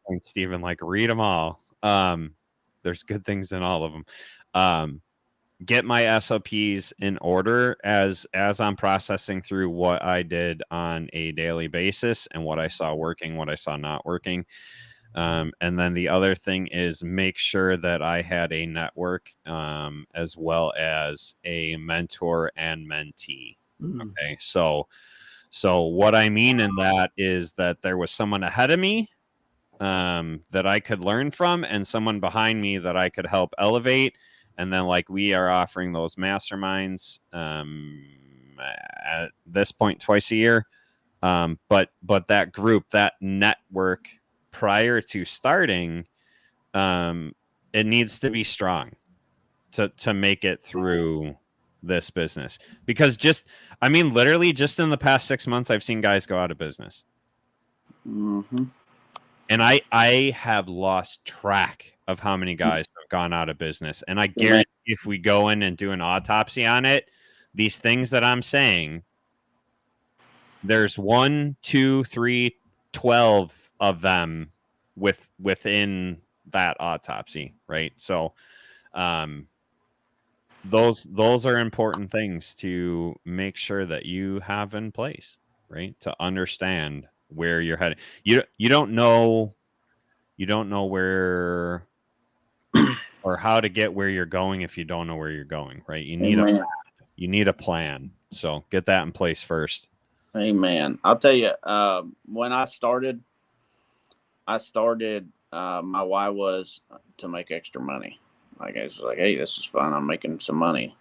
point, Stephen. Like read them all. There's good things in all of them. Get my SOPs in order as I'm processing through what I did on a daily basis and what I saw working, what I saw not working. And then the other thing is make sure that I had a network as well as a mentor and mentee. Okay. So what I mean in that is that there was someone ahead of me that I could learn from and someone behind me that I could help elevate. And then like we are offering those masterminds at this point twice a year. But that group, that network prior to starting, it needs to be strong to make it through this business. Because literally just in the past 6 months, I've seen guys go out of business. Mm-hmm. And I have lost track of how many guys have gone out of business. And I guarantee if we go in and do an autopsy on it, these things that I'm saying, there's 1, 2, 3, 12 of them within that autopsy, right? So those are important things to make sure that you have in place, right? To understand where you're headed. You don't know where or how to get where you're going if you don't know where you're going, right? You need a plan. So get that in place first. Amen. I'll tell you, when I started, my why was to make extra money. Like I was like, hey, this is fun. I'm making some money.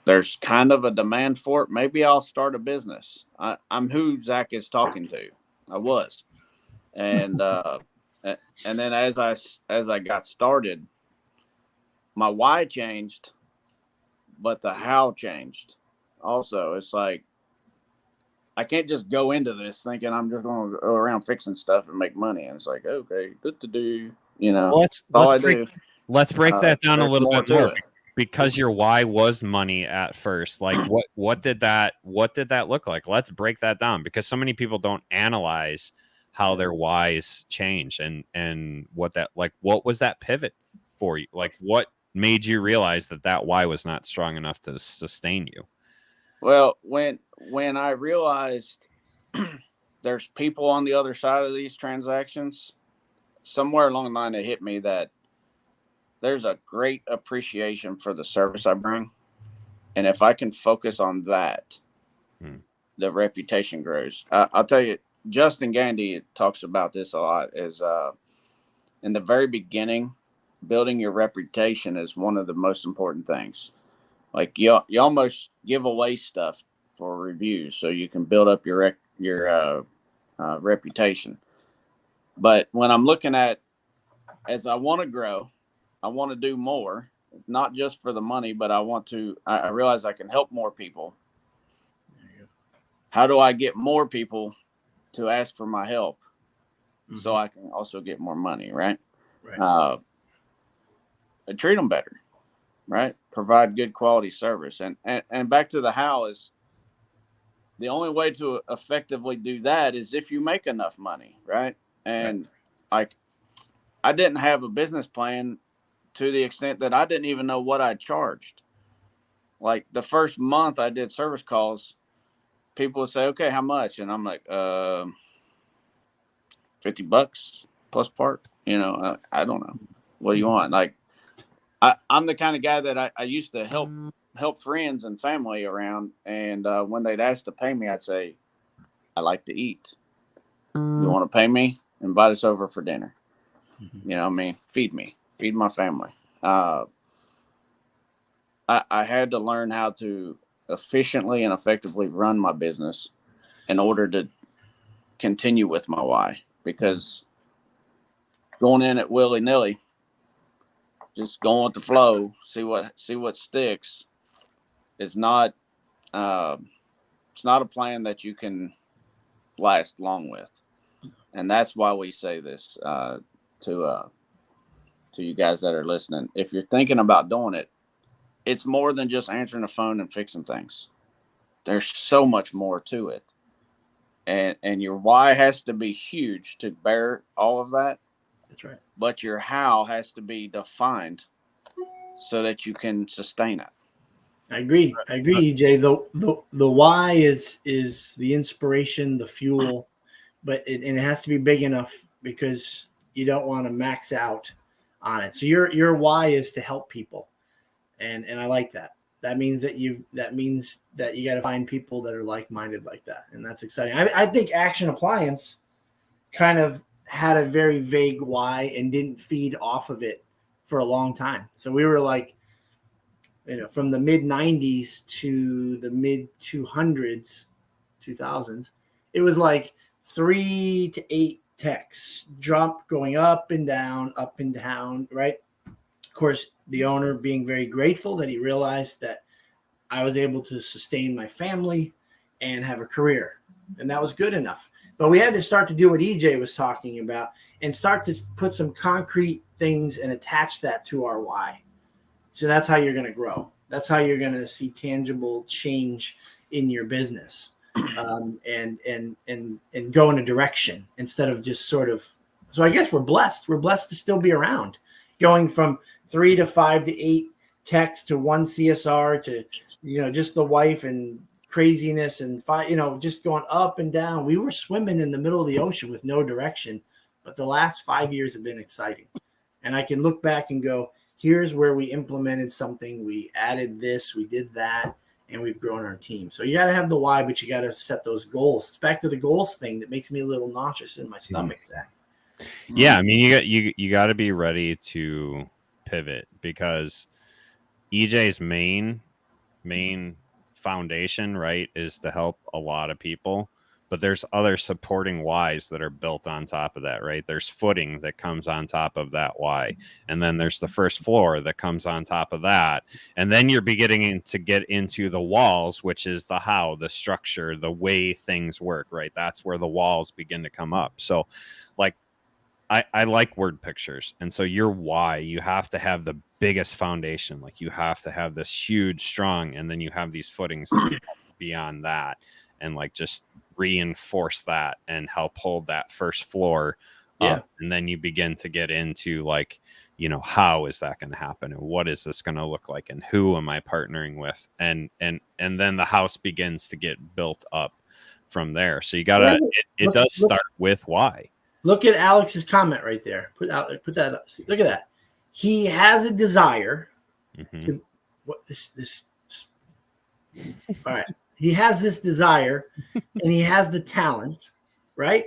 There's kind of a demand for it. Maybe I'll start a business. I'm who Zach is talking to. I was. And and then as I got started, my why changed, but the how changed. Also, it's like I can't just go into this thinking I'm just going to go around fixing stuff and make money. And it's like, okay, good to do. You know, let's break that down a little bit more. Because your why was money at first. Like what did that look like? Let's break that down, because so many people don't analyze how their whys change and what was that pivot for you? Like what made you realize that why was not strong enough to sustain you? Well, when I realized there's people on the other side of these transactions, somewhere along the line it hit me that there's a great appreciation for the service I bring. And if I can focus on that, the reputation grows. I'll tell you, Justin Gandy talks about this a lot, is in the very beginning, building your reputation is one of the most important things. like you almost give away stuff for reviews so you can build up your reputation. But when I'm looking at, as I want to grow, I want to do more, not just for the money, but I realize I can help more people. How do I get more people to ask for my help so I can also get more money, right? I treat them better, right? Provide good quality service. And back to the how is, the only way to effectively do that is if you make enough money, right? And like, I didn't have a business plan to the extent that I didn't even know what I charged. Like the first month I did service calls, people would say, okay, how much? And I'm like, $50 plus part, I don't know. What do you want? Like, I'm the kind of guy that I used to help friends and family around. And when they'd ask to pay me, I'd say, I like to eat. You want to pay me? Invite us over for dinner. Feed me, feed my family. I had to learn how to efficiently and effectively run my business in order to continue with my why, because going in at willy-nilly, just going with the flow, see what sticks, is not it's not a plan that you can last long with. And that's why we say this to you guys that are listening. If you're thinking about doing it, it's more than just answering the phone and fixing things. There's so much more to it. And your why has to be huge to bear all of that. That's right. But your how has to be defined so that you can sustain it. I agree, EJ. The why is the inspiration, the fuel, but it has to be big enough because you don't want to max out on it. So your why is to help people, and I like that. That means that you got to find people that are like-minded like that, and that's exciting. I think Action Appliance kind of had a very vague why and didn't feed off of it for a long time. So we were like, from the mid 90s to the mid 2000s, it was like 3 to 8 techs going up and down, right? Of course, the owner being very grateful that he realized that I was able to sustain my family and have a career. And that was good enough. But we had to start to do what EJ was talking about and start to put some concrete things and attach that to our why. So that's how you're going to grow. That's how you're going to see tangible change in your business, and go in a direction instead of just sort of. So I guess we're blessed. We're blessed to still be around, going from 3 to 5 to 8 techs to 1 CSR to, just the wife and craziness and just going up and down. We were swimming in the middle of the ocean with no direction, but the last 5 years have been exciting, and I can look back and go, here's where we implemented something. We added this, we did that, and we've grown our team. So you got to have the why, but you got to set those goals. It's back to the goals thing that makes me a little nauseous in my stomach, Zach. Yeah, I mean, you got to be ready to pivot, because EJ's main foundation, right, is to help a lot of people. But there's other supporting whys that are built on top of that, right? There's footing that comes on top of that why. And then there's the first floor that comes on top of that. And then you're beginning to get into the walls, which is the how, the structure, the way things work, right? That's where the walls begin to come up. So, like, I like word pictures. And so your why, you have to have the biggest foundation. Like, you have to have this huge, strong, and then you have these footings beyond that, and like just reinforce that and help hold that first floor up. And then you begin to get into like, how is that going to happen, and what is this going to look like, and who am I partnering with, and then the house begins to get built up from there. So you gotta, it does start with why. Look at Alex's comment right there. Put that up. See, look at that. He has a desire to what this. All right. He has this desire, and he has the talent, right?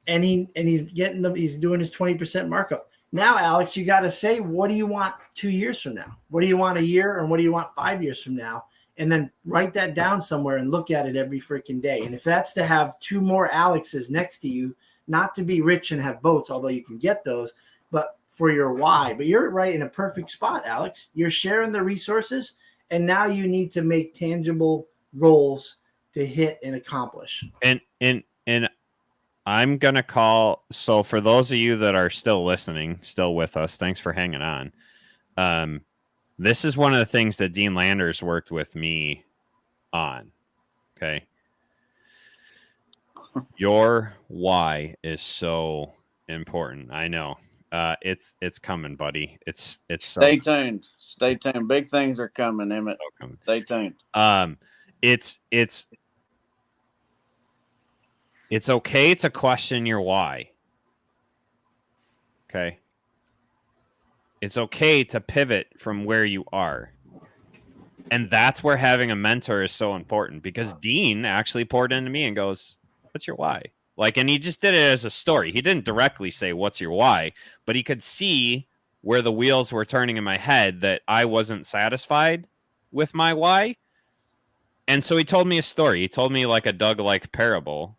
And he's getting them. He's doing his 20% markup. Now, Alex, you got to say, what do you want 2 years from now? What do you want a year, and what do you want 5 years from now? And then write that down somewhere and look at it every freaking day. And if that's to have 2 more Alexes next to you, not to be rich and have boats, although you can get those, but for your why. But you're right in a perfect spot, Alex. You're sharing the resources, and now you need to make tangible goals to hit and accomplish. And I'm gonna call. So for those of you that are still listening, still with us, thanks for hanging on. This is one of the things that Dean Landers worked with me on. Okay. Your why is so important. I know. It's coming, buddy. It's Stay tuned. Stay tuned. Big things are coming, Emmett. Stay tuned. It's okay to question your why. Okay. It's okay to pivot from where you are. And that's where having a mentor is so important, because Dean actually poured into me and goes, "What's your why?" Like, and he just did it as a story. He didn't directly say, "What's your why?" But he could see where the wheels were turning in my head, that I wasn't satisfied with my why. And so he told me a story. He told me like a Doug-like parable,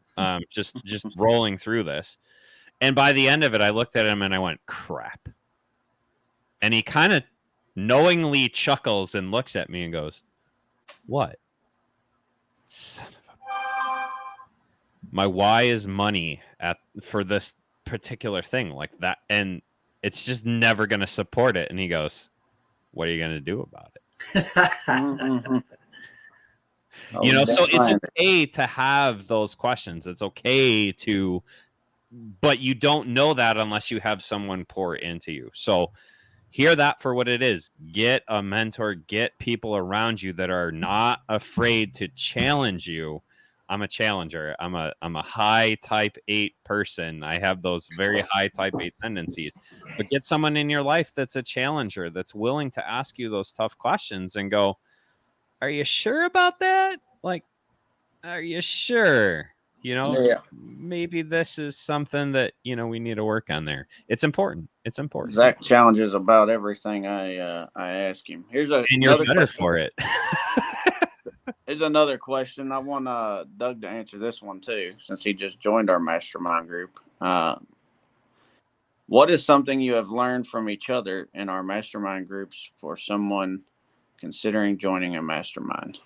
just rolling through this. And by the end of it, I looked at him and I went, crap. And he kind of knowingly chuckles and looks at me and goes, "What? Son of a..." My why is money for this particular thing like that. And it's just never going to support it. And he goes, "What are you going to do about it?" Mm-hmm. You know, so it's okay to have those questions. It's okay to, but you don't know that unless you have someone pour into you. So hear that for what it is. Get a mentor, get people around you that are not afraid to challenge you. I'm a challenger. I'm a high type 8 person. I have those very high type 8 tendencies. But get someone in your life that's a challenger, that's willing to ask you those tough questions and go, "Are you sure about that? Like, are you sure? You know, yeah. Maybe this is something that, we need to work on there." It's important. It's important. Zach challenges about everything I ask him. Here's and you're better question for it. Here's another question. I want Doug to answer this one too, since he just joined our mastermind group. What is something you have learned from each other in our mastermind groups for someone considering joining a mastermind?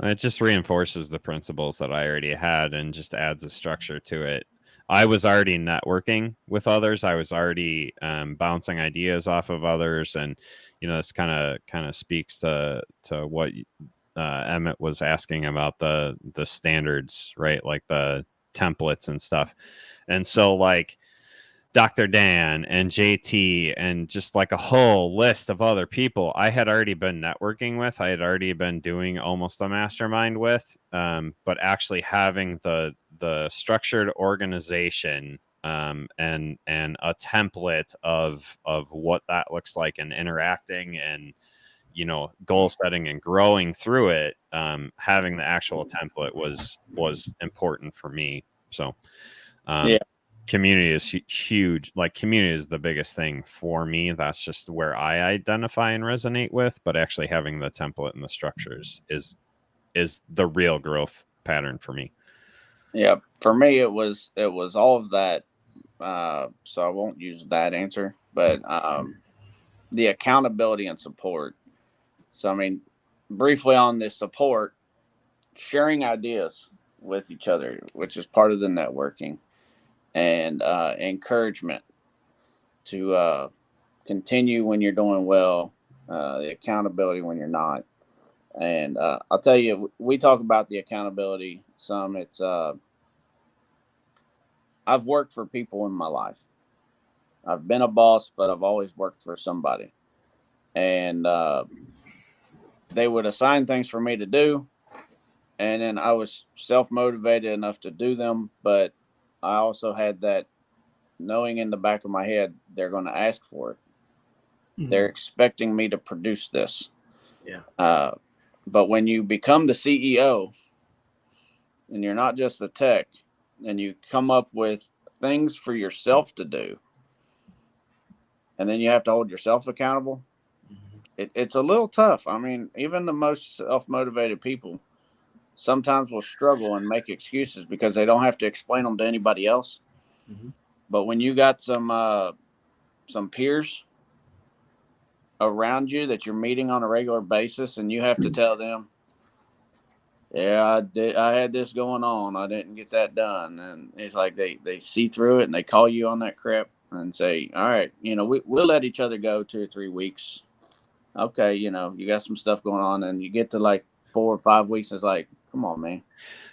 It just reinforces the principles that I already had and just adds a structure to it. I was already networking with others. I was already bouncing ideas off of others, and this kind of speaks to what Emmett was asking about the standards, right? Like the templates and stuff. And so like Dr. Dan and JT and just like a whole list of other people I had already been networking with. I had already been doing almost a mastermind with, but actually having the structured organization and a template of what that looks like, and interacting and goal setting and growing through it. Having the actual template was important for me. So yeah. Community is huge. Like, community is the biggest thing for me. That's just where I identify and resonate with. But actually having the template and the structures is the real growth pattern for me. Yeah, for me it was all of that. So I won't use that answer, but the accountability and support. So I mean, briefly on this support, sharing ideas with each other, which is part of the networking, and encouragement to continue when you're doing well, the accountability when you're not. And I'll tell you, we talk about the accountability some. It's I've worked for people in my life. I've been a boss, but I've always worked for somebody. And they would assign things for me to do, and then I was self-motivated enough to do them, but I also had that knowing in the back of my head, they're going to ask for it. Mm-hmm. They're expecting me to produce this. Yeah. But when you become the CEO and you're not just the tech, and you come up with things for yourself to do, and then you have to hold yourself accountable. It's a little tough. I mean, even the most self-motivated people sometimes will struggle and make excuses because they don't have to explain them to anybody else. But when you got some peers around you that you're meeting on a regular basis, and you have to tell them, yeah, I had this going on, I didn't get that done, and it's like they see through it and they call you on that crap and say, all right, we'll let each other go 2 or 3 weeks. Okay, you got some stuff going on, and you get to like 4 or 5 weeks, and it's like, come on, man.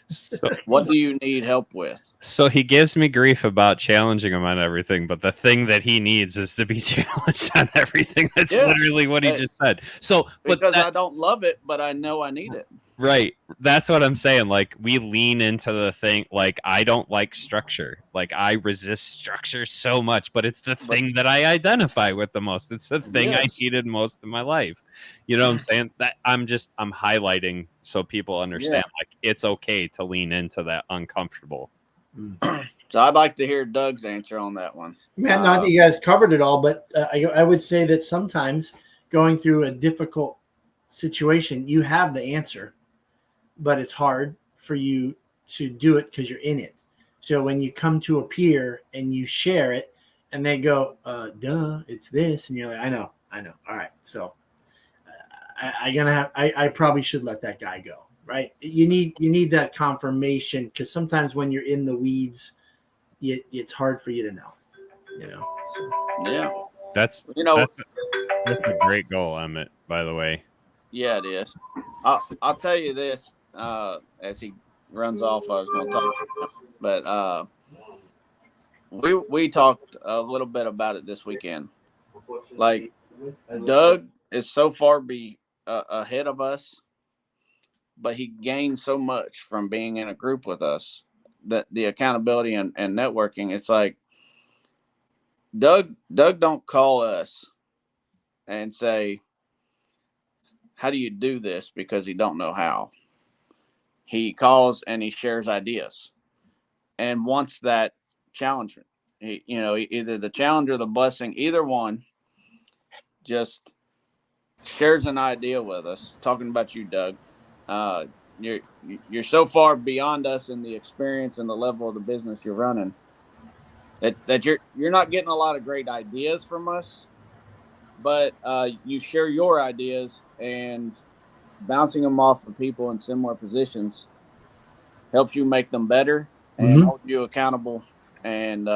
So, what do you need help with? So he gives me grief about challenging him on everything, but the thing that he needs is to be challenged on everything. That's literally what he just said. So, because I don't love it, but I know I need it. Right. That's what I'm saying. Like, we lean into the thing. Like, I don't like structure. Like, I resist structure so much, but it's the thing that I identify with the most. It's the thing I needed most in my life. You know what I'm saying? That I'm highlighting so people understand, like, it's okay to lean into that uncomfortable. So I'd like to hear Doug's answer on that one. Man, no, I think you guys covered it all, but I would say that sometimes going through a difficult situation, you have the answer, but it's hard for you to do it because you're in it. So when you come to a peer and you share it and they go, duh, it's this. And you're like, I know. All right. So I probably should let that guy go. Right. You need that confirmation, because sometimes when you're in the weeds, it's hard for you to know, So. Yeah. That's a great goal, Emmett, by the way. Yeah, it is. I'll tell you this, as he runs off, I was going to talk, but we talked a little bit about it this weekend. Like, Doug is so far ahead of us, but he gained so much from being in a group with us, that the accountability and networking. It's like Doug don't call us and say, how do you do this? Because he don't know how. He calls and he shares ideas, and wants that challenge. Either the challenge or the blessing, either one, just shares an idea with us. Talking about you, Doug. You're so far beyond us in the experience and the level of the business you're running that you're not getting a lot of great ideas from us, but you share your ideas, and bouncing them off of people in similar positions helps you make them better and hold you accountable, and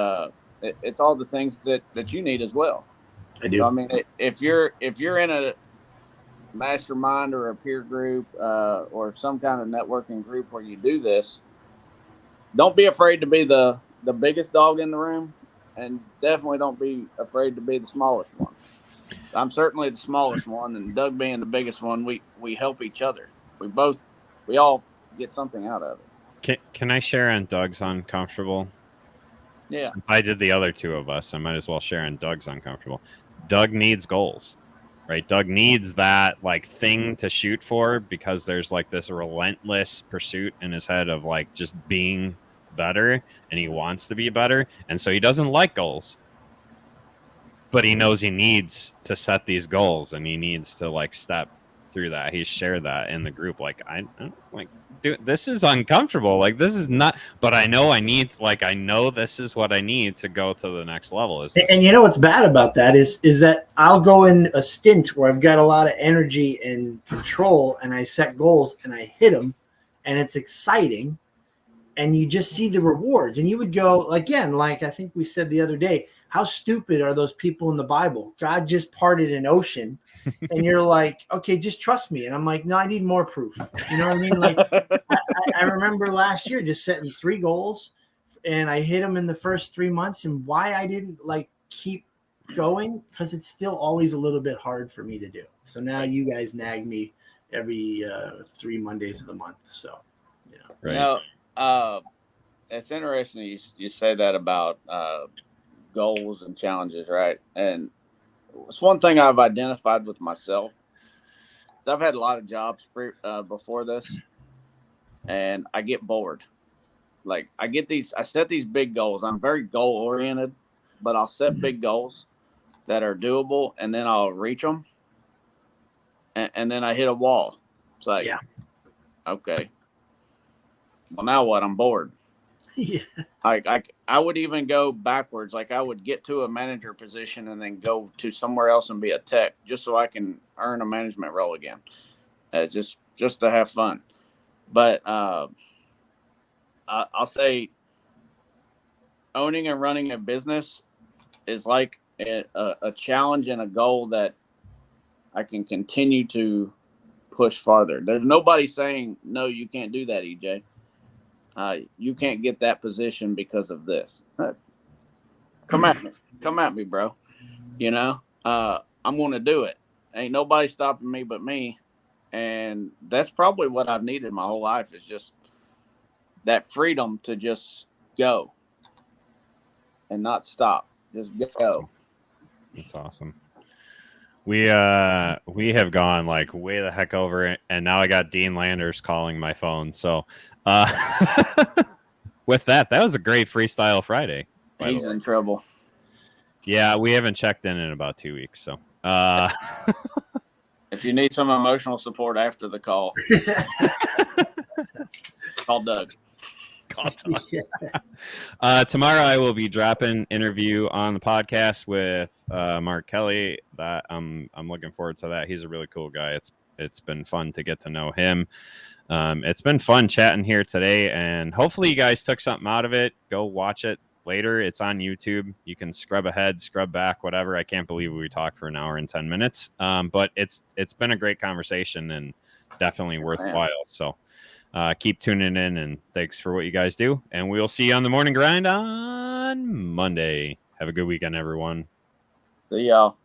it's all the things that you need as well. I do. So, I mean, if you're in a mastermind or a peer group or some kind of networking group where you do this, don't be afraid to be the biggest dog in the room, and definitely don't be afraid to be the smallest one. I'm certainly the smallest one, and Doug being the biggest one, we help each other. We all get something out of it. Can I share on Doug's uncomfortable? Yeah. Since I did the other two of us, I might as well share on Doug's uncomfortable. Doug needs goals. Right, Doug needs that like thing to shoot for, because there's like this relentless pursuit in his head of like just being better, and he wants to be better, and so he doesn't like goals, but he knows he needs to set these goals, and he needs to like step through that. He's shared that in the group. Like, I like, dude, this is uncomfortable. Like, this is not, but I know this is what I need to go to the next level. And you know what's bad about that is that I'll go in a stint where I've got a lot of energy and control, and I set goals and I hit them, and it's exciting, and you just see the rewards, and you would go again, like I think we said the other day, how stupid are those people in the Bible? God just parted an ocean, and you're like, okay, just trust me. And I'm like, no, I need more proof. You know what I mean? Like, I remember last year just setting 3 goals, and I hit them in the first 3 months. And why I didn't like keep going, because it's still always a little bit hard for me to do. So now you guys nag me every 3 Mondays of the month. So, right. It's interesting you say that about goals and challenges, right? And it's one thing I've identified with myself. I've had a lot of jobs before this, and I get bored. Like, I set these big goals. I'm very goal oriented, but I'll set big goals, that are doable, and then I'll reach them, and then I hit a wall. It's like, okay, well, now what? I'm bored. Yeah. I would even go backwards. Like I would get to a manager position and then go to somewhere else and be a tech, just so I can earn a management role again. Just to have fun. But I'll say owning and running a business is like a challenge and a goal that I can continue to push farther. There's nobody saying, no, you can't do that, EJ. You can't get that position because of this. Come at me, bro. You know, I'm going to do it. Ain't nobody stopping me but me. And that's probably what I've needed my whole life, is just that freedom to just go and not stop. Just go. That's awesome. We have gone like way the heck over it, and now I got Dean Landers calling my phone. So with that was a great Freestyle Friday. He's in trouble. Yeah, we haven't checked in about 2 weeks. So if you need some emotional support after the call, call Doug. Tomorrow I will be dropping interview on the podcast with Mark Kelly. That I'm looking forward to that. He's a really cool guy. It's been fun to get to know him. It's been fun chatting here today, and hopefully you guys took something out of it. Go watch it later. It's on YouTube. You can scrub ahead, scrub back, whatever. I can't believe we talked for an hour and 10 minutes. But it's been a great conversation and definitely worthwhile. So keep tuning in, and thanks for what you guys do. And we'll see you on the morning grind on Monday. Have a good weekend, everyone. See y'all.